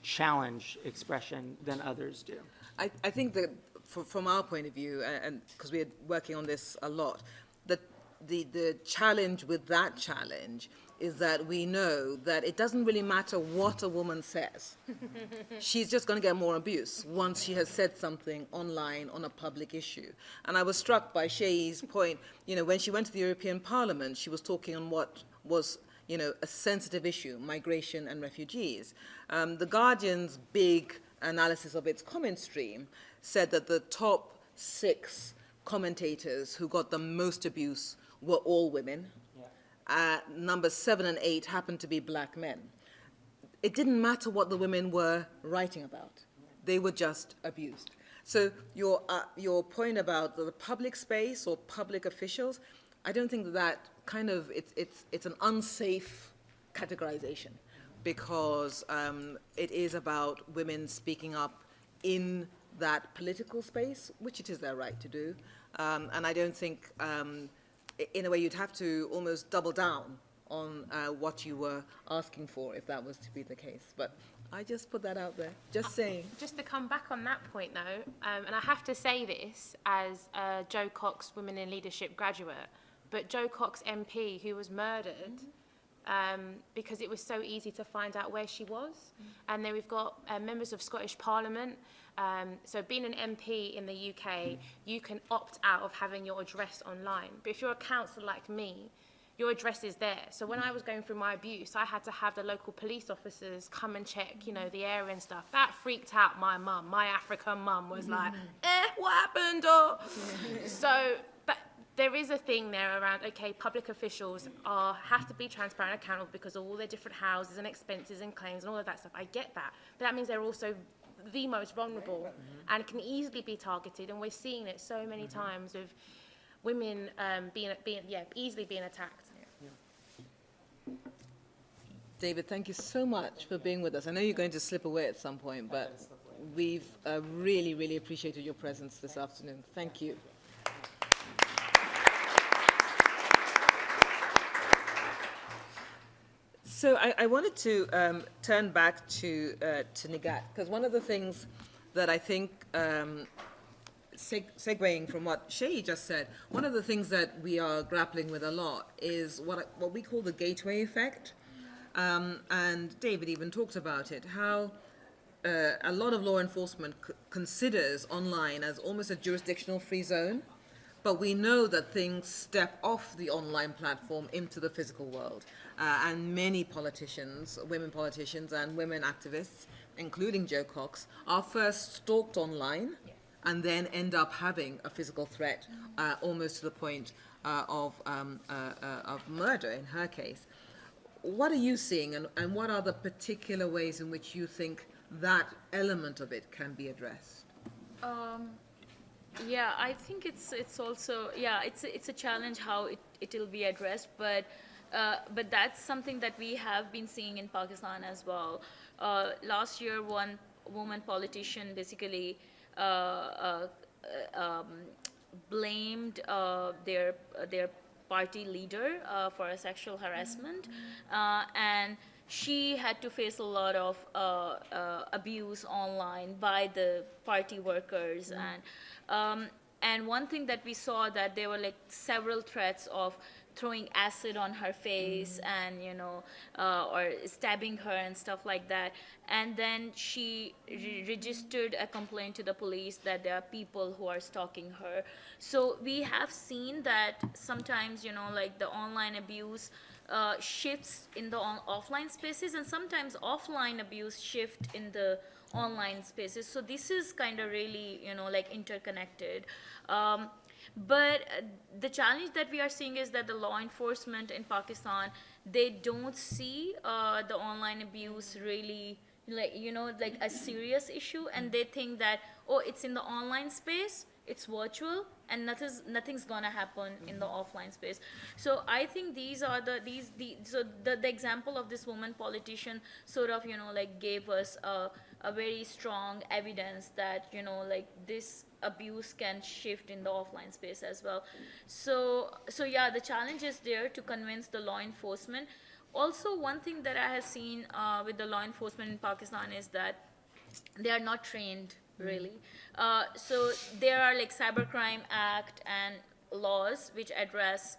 challenge expression than others do. I think that from our point of view, and because we're working on this a lot, that the challenge with that challenge is that we know that it doesn't really matter what a woman says. She's just going to get more abuse once she has said something online on a public issue. And I was struck by Shei's point, when she went to the European Parliament, she was talking on what was, a sensitive issue, migration and refugees. The Guardian's big analysis of its comment stream said that the top 6 commentators who got the most abuse were all women. Numbers 7 and 8 happened to be black men. It didn't matter what the women were writing about. They were just abused. So your point about the public space or public officials, I don't think that kind of, it's an unsafe categorization, because it is about women speaking up in that political space, which it is their right to do. And I don't think, in a way, you'd have to almost double down on what you were asking for if that was to be the case. But I just put that out there, just saying. Just to come back on that point, though, and I have to say this as a Jo Cox Women in Leadership graduate, but Jo Cox MP, who was murdered because it was so easy to find out where she was. And then we've got members of Scottish Parliament. So being an MP in the UK, you can opt out of having your address online. But if you're a councillor like me, your address is there. So when I was going through my abuse, I had to have the local police officers come and check, the area and stuff. That freaked out my mum. My African mum was like, what happened? Oh. So, but there is a thing there around, okay, public officials have to be transparent and accountable because of all their different houses and expenses and claims and all of that stuff. I get that. But that means they're also the most vulnerable and can easily be targeted. And we're seeing it so many times with women easily being attacked. David, thank you so much for being with us. I know you're going to slip away at some point, but we've really, really appreciated your presence this afternoon. Thank you. So I wanted to turn back to Nigat, because one of the things that I think, segueing from what Shei just said, one of the things that we are grappling with a lot is what we call the gateway effect. And David even talked about it, how a lot of law enforcement considers online as almost a jurisdictional free zone, but we know that things step off the online platform into the physical world. And many politicians, women politicians and women activists, including Jo Cox, are first stalked online and then end up having a physical threat, almost to the point of murder in her case. What are you seeing, and what are the particular ways in which you think that element of it can be addressed? Yeah, I think it's also, it's a challenge how it'll be addressed, but that's something that we have been seeing in Pakistan as well. Last year, one woman politician basically blamed their party leader for a sexual harassment, and she had to face a lot of abuse online by the party workers. And one thing that we saw, that there were like several threats of throwing acid on her face and or stabbing her and stuff like that. And then she registered a complaint to the police that there are people who are stalking her. So we have seen that sometimes like the online abuse shifts in the offline spaces, and sometimes offline abuse shift in the online spaces. So this is kind of really like interconnected. But the challenge that we are seeing is that the law enforcement in Pakistan, they don't see the online abuse really like a serious issue, and they think that, oh, it's in the online space, it's virtual, and nothing's gonna happen in the offline space. So I think these are the example of this woman politician sort of, you know, like gave us a very strong evidence that, you know, like this abuse can shift in the offline space as well. So yeah, the challenge is there to convince the law enforcement. Also, one thing that I have seen with the law enforcement in Pakistan is that they are not trained really. So there are like Cybercrime Act and laws which address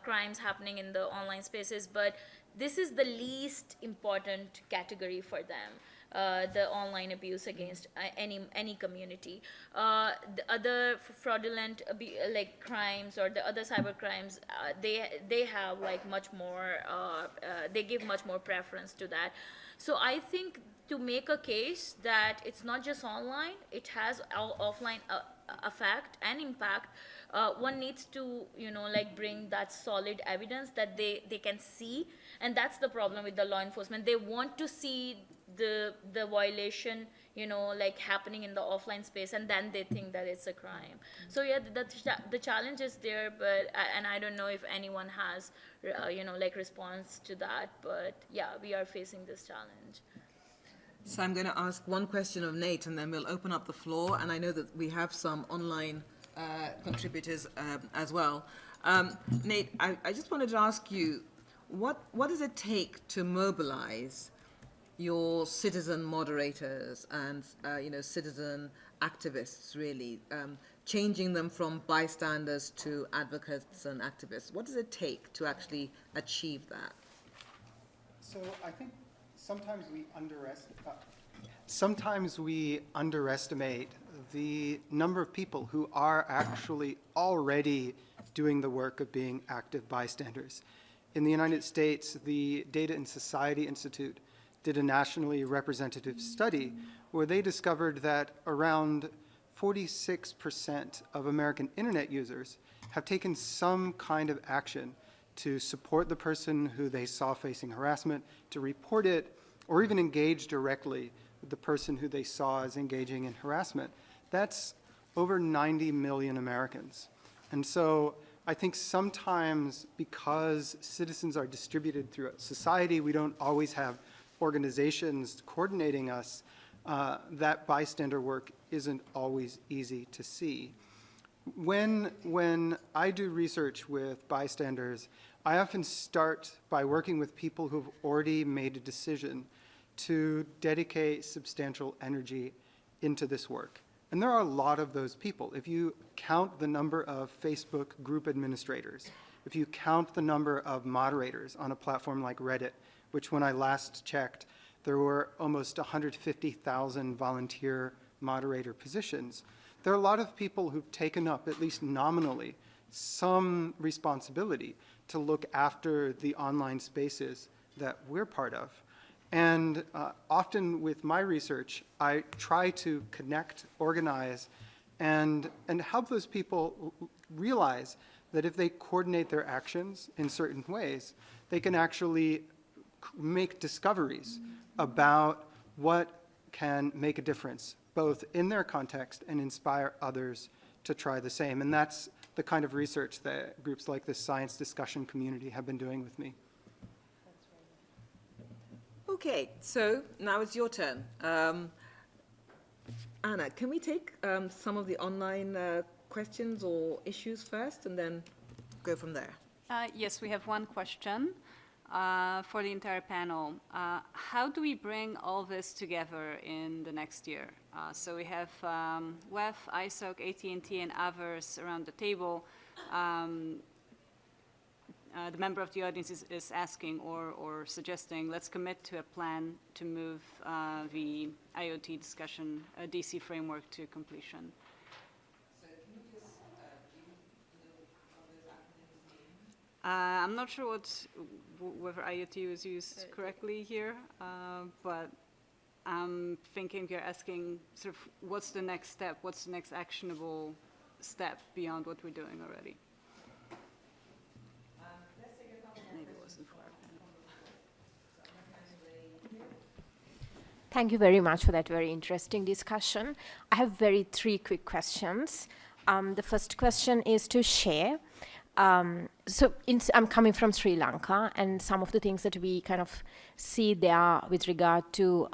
crimes happening in the online spaces, but this is the least important category for them. The online abuse against any community. The other fraudulent like crimes or the other cyber crimes, they have like much more. They give much more preference to that. So I think to make a case that it's not just online, it has offline effect and impact. One needs to, you know, like bring that solid evidence that they can see, and that's the problem with the law enforcement. They want to see the violation, you know, like happening in the offline space, and then they think that it's a crime. So yeah, the challenge is there, but and I don't know if anyone has, you know, like response to that, but yeah, we are facing this challenge. So I'm going to ask one question of Nate, and then we'll open up the floor. And I know that we have some online contributors as well. Nate, I just wanted to ask you, what does it take to mobilize your citizen moderators and you know, citizen activists, really, changing them from bystanders to advocates and activists? What does it take to actually achieve that? So I think sometimes we underestimate the number of people who are actually already doing the work of being active bystanders. In the United States, the Data and Society Institute did a nationally representative study where they discovered that around 46% of American internet users have taken some kind of action to support the person who they saw facing harassment, to report it, or even engage directly with the person who they saw as engaging in harassment. That's over 90 million Americans. And so I think sometimes because citizens are distributed throughout society, we don't always have organizations coordinating us, that bystander work isn't always easy to see. When I do research with bystanders, I often start by working with people who've already made a decision to dedicate substantial energy into this work. And there are a lot of those people. If you count the number of Facebook group administrators, if you count the number of moderators on a platform like Reddit, which when I last checked, there were almost 150,000 volunteer moderator positions. There are a lot of people who've taken up, at least nominally, some responsibility to look after the online spaces that we're part of. And often with my research, I try to connect, organize, and help those people realize that if they coordinate their actions in certain ways, they can actually make discoveries about what can make a difference, both in their context and inspire others to try the same. And that's the kind of research that groups like this science discussion community have been doing with me. Okay, so now it's your turn. Anna, can we take some of the online questions or issues first and then go from there? Yes, we have one question for the entire panel. How do we bring all this together in the next year? So we have WEF, ISOC, AT&T, and others around the table. The member of the audience is asking or suggesting, let's commit to a plan to move the IoT discussion, DC framework to completion. So can you just, do you know what those acronyms mean? I'm not sure whether IoT was used correctly here, but I'm thinking you're asking sort of what's the next step, what's the next actionable step beyond what we're doing already. Thank you very much for that very interesting discussion. I have three quick questions. The first question is to Shay. I'm coming from Sri Lanka, and some of the things that we kind of see there with regard to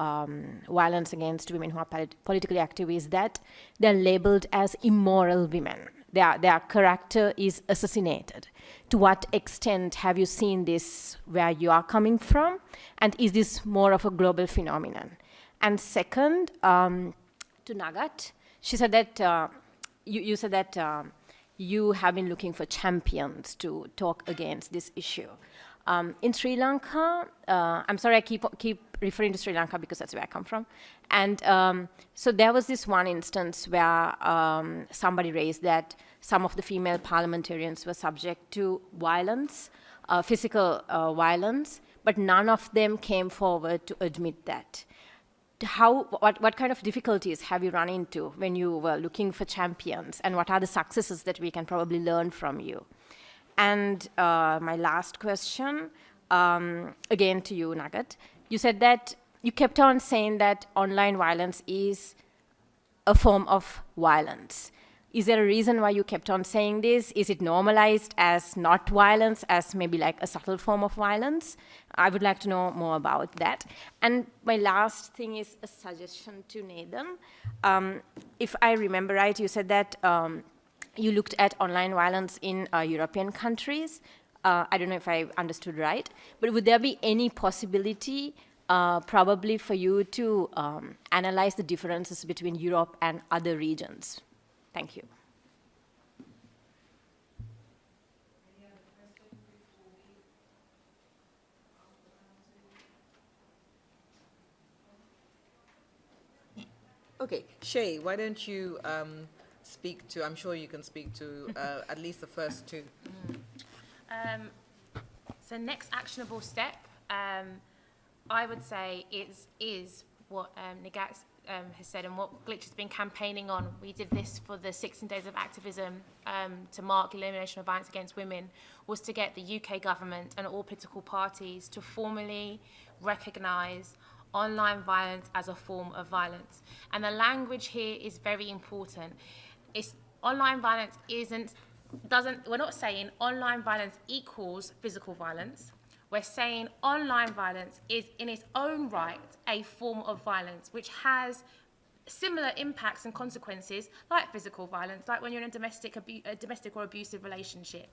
violence against women who are politically active is that they're labeled as immoral women. Their character is assassinated. To what extent have you seen this where you are coming from? And is this more of a global phenomenon? And second, to Nagat, she said that you said that you have been looking for champions to talk against this issue. In Sri Lanka, I'm sorry I keep referring to Sri Lanka because that's where I come from. And so there was this one instance where somebody raised that some of the female parliamentarians were subject to violence, physical violence, but none of them came forward to admit that. What kind of difficulties have you run into when you were looking for champions, and what are the successes that we can probably learn from you? And my last question, again to you, Nagat. You said that you kept on saying that online violence is a form of violence. Is there a reason why you kept on saying this? Is it normalized as not violence, as maybe like a subtle form of violence? I would like to know more about that. And my last thing is a suggestion to Nathan. If I remember right, you said that you looked at online violence in European countries. I don't know if I understood right, but would there be any possibility probably for you to analyze the differences between Europe and other regions? Thank you. Okay, Shay, why don't you speak to, I'm sure you can speak to at least the first two. So next actionable step, I would say is what Nagat has said and what Glitch has been campaigning on. We did this for the 16 days of activism to mark elimination of violence against women, was to get the UK government and all political parties to formally recognise online violence as a form of violence. And the language here is very important. Online violence we're not saying online violence equals physical violence. We're saying online violence is in its own right a form of violence which has similar impacts and consequences like physical violence, like when you're in a domestic or abusive relationship.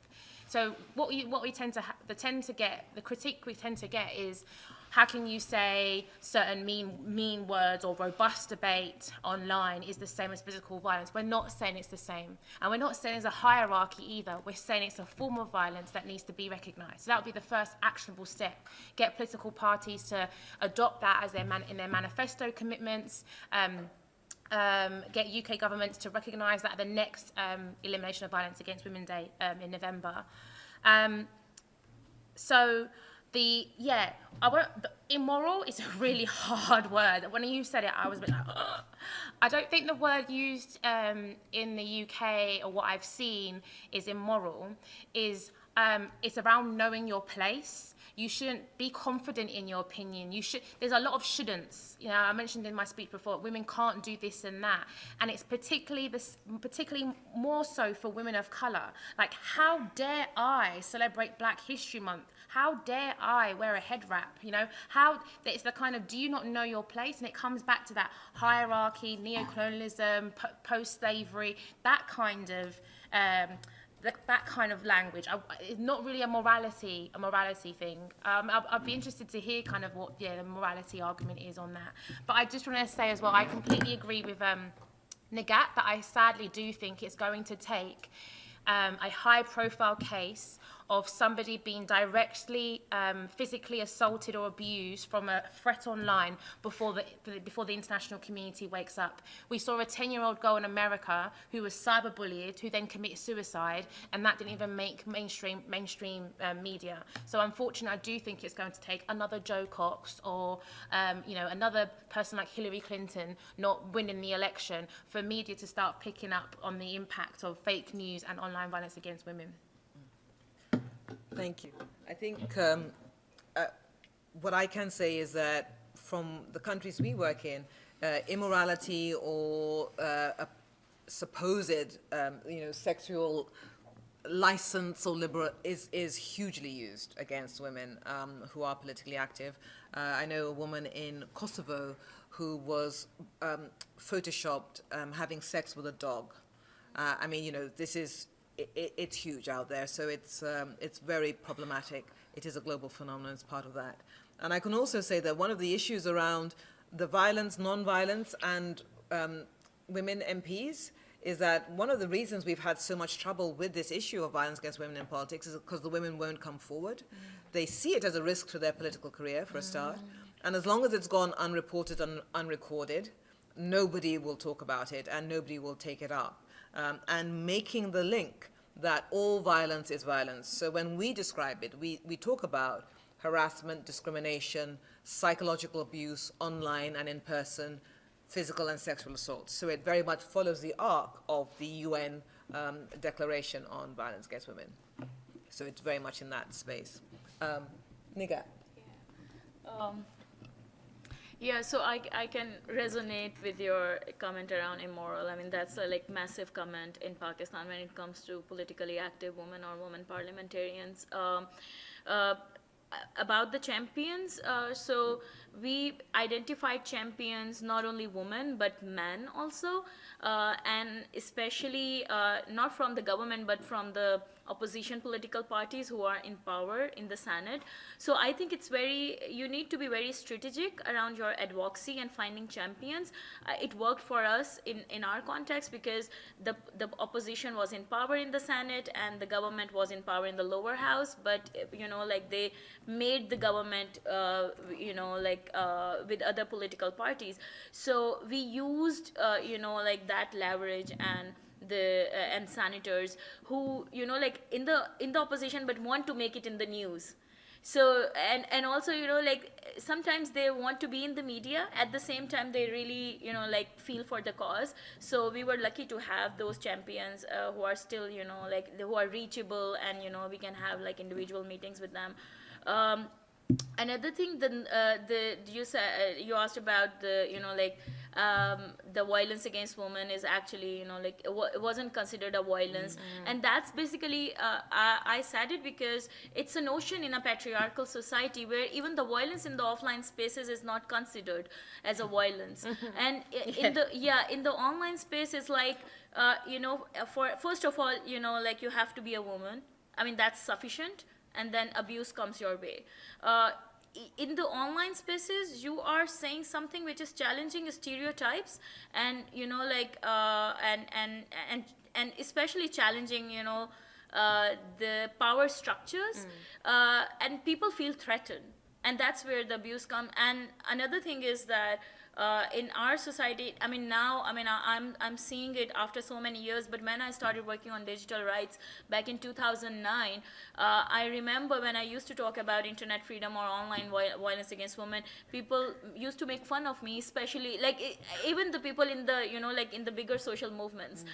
So what we tend to get, the critique we tend to get is, how can you say certain mean words or robust debate online is the same as physical violence? We're not saying it's the same. And we're not saying it's a hierarchy either. We're saying it's a form of violence that needs to be recognised. So that would be the first actionable step. Get political parties to adopt that as in their manifesto commitments. Get UK governments to recognise that at the next Elimination of Violence Against Women Day in November. Immoral is a really hard word. When you said it, I was a bit like, ugh. I don't think the word used in the UK, or what I've seen, is immoral. It's around knowing your place. You shouldn't be confident in your opinion. There's a lot of shouldn'ts. You know, I mentioned in my speech before, women can't do this and that. And it's particularly more so for women of colour. Like, how dare I celebrate Black History Month? How dare I wear a head wrap? You know, it's the kind of, do you not know your place? And it comes back to that hierarchy, neocolonialism, post-slavery, that kind of language. It's not really a morality thing. I'd be interested to hear kind of what the morality argument is on that. But I just want to say as well, I completely agree with Nagat that I sadly do think it's going to take a high-profile case of somebody being directly physically assaulted or abused from a threat online before the international community wakes up. We saw a 10-year-old girl in America who was cyberbullied, who then committed suicide, and that didn't even make mainstream media. So unfortunately, I do think it's going to take another Jo Cox or another person like Hillary Clinton not winning the election for media to start picking up on the impact of fake news and online violence against women. Thank you. I think what I can say is that from the countries we work in, immorality or supposed, sexual license or liberal is hugely used against women who are politically active. I know a woman in Kosovo who was photoshopped having sex with a dog. This is, it's huge out there, so it's very problematic. It is a global phenomenon, it's part of that. And I can also say that one of the issues around the violence, non-violence, and women MPs is that one of the reasons we've had so much trouble with this issue of violence against women in politics is because the women won't come forward. They see it as a risk to their political career, for a start. And as long as it's gone unreported and unrecorded, nobody will talk about it and nobody will take it up. And making the link that all violence is violence. So when we describe it, we talk about harassment, discrimination, psychological abuse, online and in person, physical and sexual assault. So it very much follows the arc of the UN Declaration on Violence Against Women. So it's very much in that space. Niga. Yeah, so I can resonate with your comment around immoral. I mean, that's a massive comment in Pakistan when it comes to politically active women or women parliamentarians. About the champions, so we identified champions, not only women, but men also, and especially not from the government, but from the opposition political parties who are in power in the Senate. So I think you need to be very strategic around your advocacy and finding champions. It worked for us in our context because the opposition was in power in the Senate and the government was in power in the lower house, but they made the government with other political parties. So we used that leverage and and senators who in the opposition but want to make it in the news. So and also sometimes they want to be in the media, at the same time they really feel for the cause. So we were lucky to have those champions who are still who are reachable, and we can have individual meetings with them. Another thing, you asked about the violence against women is actually it wasn't considered a violence, and that's basically I said it because it's a notion in a patriarchal society where even the violence in the offline spaces is not considered as a violence, and in the online space it's for first of all you have to be a woman. I mean, that's sufficient, and then abuse comes your way. In the online spaces, you are saying something which is challenging stereotypes, and and especially challenging the power structures, and people feel threatened, and that's where the abuse comes. And another thing is that in our society, I'm seeing it after so many years, but when I started working on digital rights back in 2009, I remember when I used to talk about internet freedom or online violence against women, people used to make fun of me, especially even the people in the in the bigger social movements.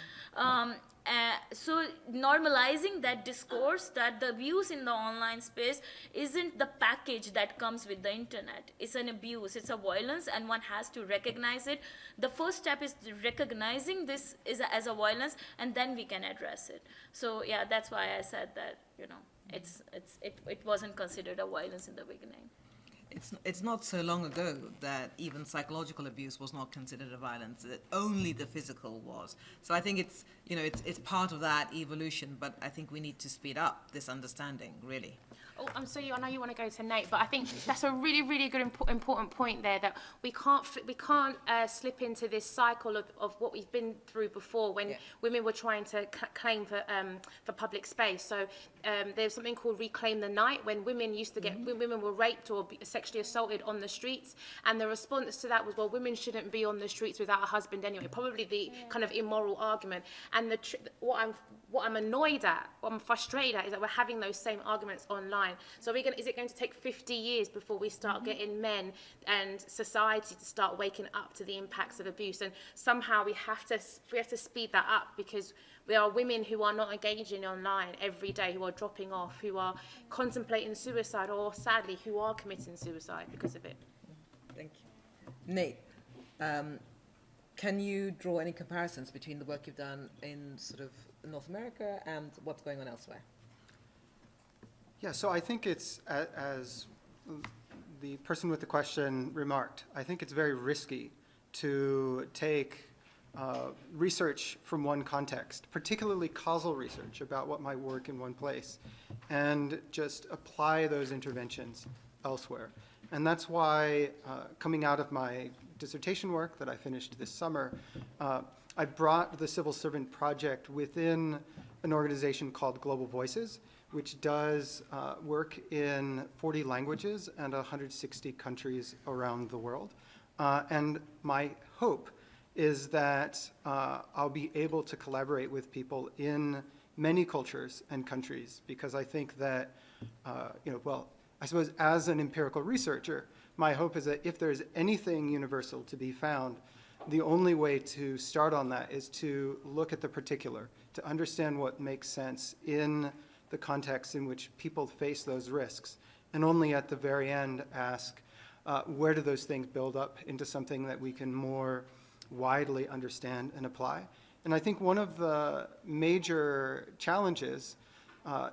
So normalizing that discourse that the abuse in the online space isn't the package that comes with the internet. It's an abuse, it's a violence, and one has to recognize it. The first step is recognizing this as a violence, and then we can address it. So yeah, that's why I said that it wasn't considered a violence in the beginning. It's not so long ago that even psychological abuse was not considered a violence, that only the physical was. So I think it's part of that evolution, but I think we need to speed up this understanding, really. Oh, I'm sorry, I know you want to go to Nate, but I think that's a really, really good, important point there, that we can't slip into this cycle of what we've been through before when women were trying to claim for public space. So there's something called Reclaim the Night, when women used to women were raped or sexually assaulted on the streets, and the response to that was, well, women shouldn't be on the streets without a husband anyway, probably the kind of immoral argument. And what I'm annoyed at, what I'm frustrated at, is that we're having those same arguments online. So is it going to take 50 years before we start getting men and society to start waking up to the impacts of abuse? And somehow we have to speed that up, because there are women who are not engaging online every day, who are dropping off, who are contemplating suicide, or sadly who are committing suicide because of it. Thank you. Nate, can you draw any comparisons between the work you've done in sort of North America and what's going on elsewhere? Yeah, so I think it's, as the person with the question remarked, I think it's very risky to take research from one context, particularly causal research about what might work in one place, and just apply those interventions elsewhere. And that's why, coming out of my dissertation work that I finished this summer, I brought the Civil Servant Project within an organization called Global Voices, which does work in 40 languages and 160 countries around the world. And my hope is that I'll be able to collaborate with people in many cultures and countries, because I think that, well, I suppose as an empirical researcher, my hope is that if there's anything universal to be found, the only way to start on that is to look at the particular, to understand what makes sense in the context in which people face those risks, and only at the very end ask, where do those things build up into something that we can more widely understand and apply? And I think one of the major challenges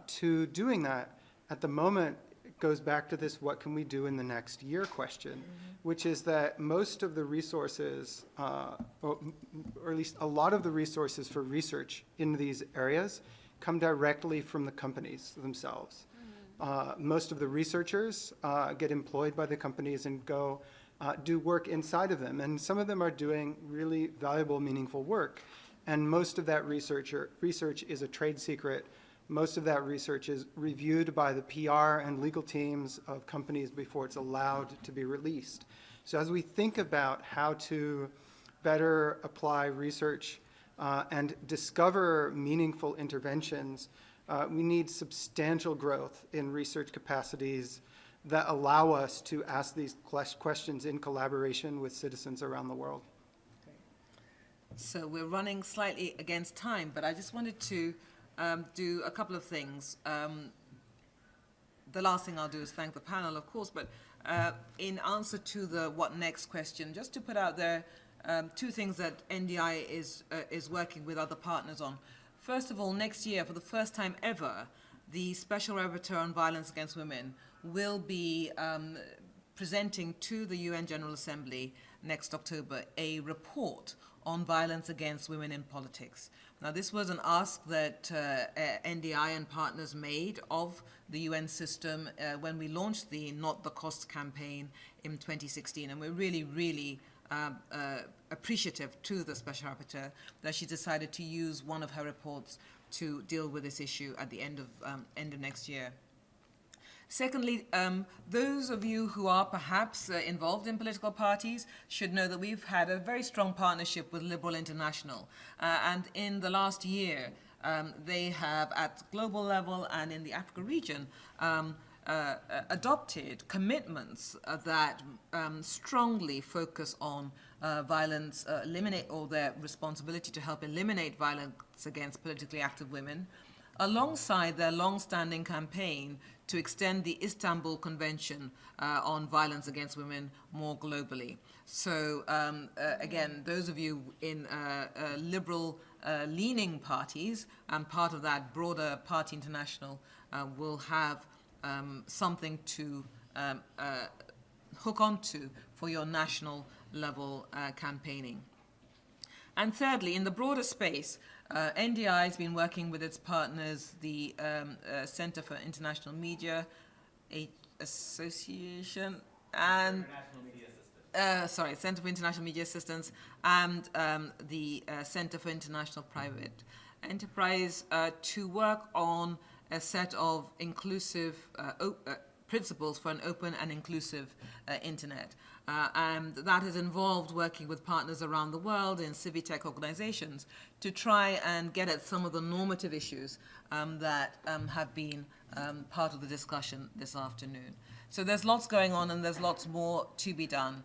to doing that at the moment goes back to this what can we do in the next year question, which is that most of the resources, or at least a lot of the resources for research in these areas come directly from the companies themselves. Most of the researchers get employed by the companies and go do work inside of them. And some of them are doing really valuable, meaningful work. And most of that research is a trade secret. Most of that research is reviewed by the PR and legal teams of companies before it's allowed to be released. So as we think about how to better apply research and discover meaningful interventions, we need substantial growth in research capacities that allow us to ask these questions in collaboration with citizens around the world. So we're running slightly against time, but I just wanted to do a couple of things. The last thing I'll do is thank the panel, of course, but in answer to the what next question, just to put out there two things that NDI is working with other partners on. First of all, next year, for the first time ever, the Special Rapporteur on Violence Against Women will be presenting to the UN General Assembly next October a report on violence against women in politics. Now, this was an ask that NDI and partners made of the UN system when we launched the Not the Cost campaign in 2016, and we're really, really appreciative to the Special Rapporteur that she decided to use one of her reports to deal with this issue at the end of next year. Secondly, those of you who are perhaps involved in political parties should know that we've had a very strong partnership with Liberal International. And in the last year, they have, at global level and in the Africa region, adopted commitments that strongly focus on violence, or their responsibility to help eliminate violence against politically active women, alongside their long-standing campaign to extend the Istanbul Convention on violence against women more globally. So again, those of you in liberal leaning parties and part of that broader party international will have something to hook onto for your national level campaigning. And thirdly, in the broader space, NDI has been working with its partners, the Center for International Media Association and Center for International Media Assistance and the Center for International Private Enterprise to work on a set of inclusive principles for an open and inclusive internet. And that has involved working with partners around the world in civic organizations to try and get at some of the normative issues that have been part of the discussion this afternoon. So there's lots going on and there's lots more to be done.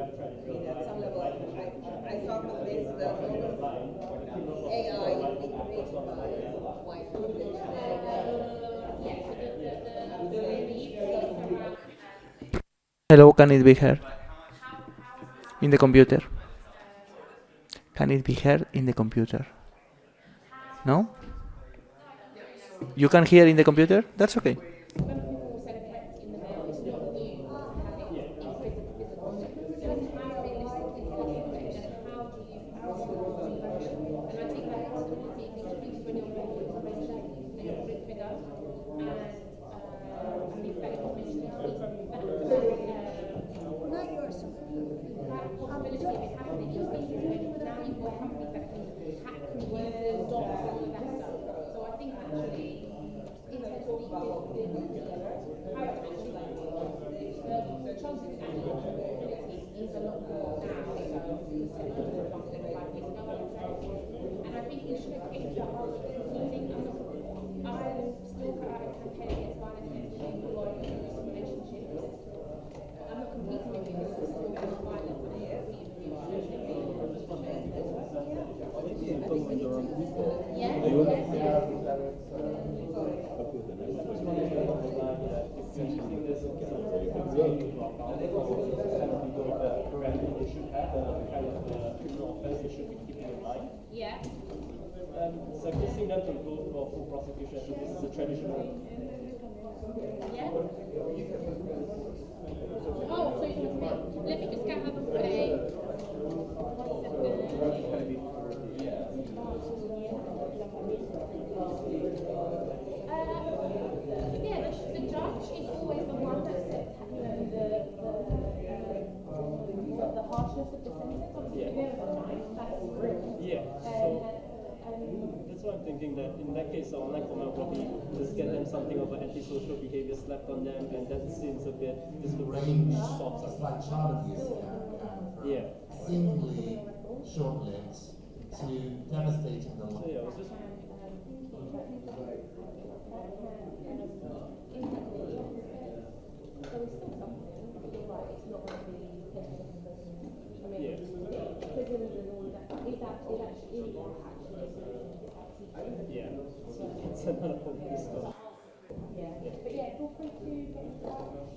at some level, I thought of this, the AI created by white privilege. Hello, can it be heard? In the computer. Can it be heard in the computer? No? You can hear in the computer? That's okay. So kissing them to go for full prosecution, so this is a traditional. Yeah. Oh, so you want let me just get up and put a. Yeah, the judge is always the one that sets the harshness of the sentence. Obviously, Yeah. So that's why I'm thinking that in that case, online comment will probably just get them something of an antisocial behavior slapped on them, and that seems a bit disproportionate. It's like child abuse Yeah. seemingly short-lived to devastating the life. So yeah, I was just. Yeah. It's another focus. Yeah. But yeah, feel free to get in touch.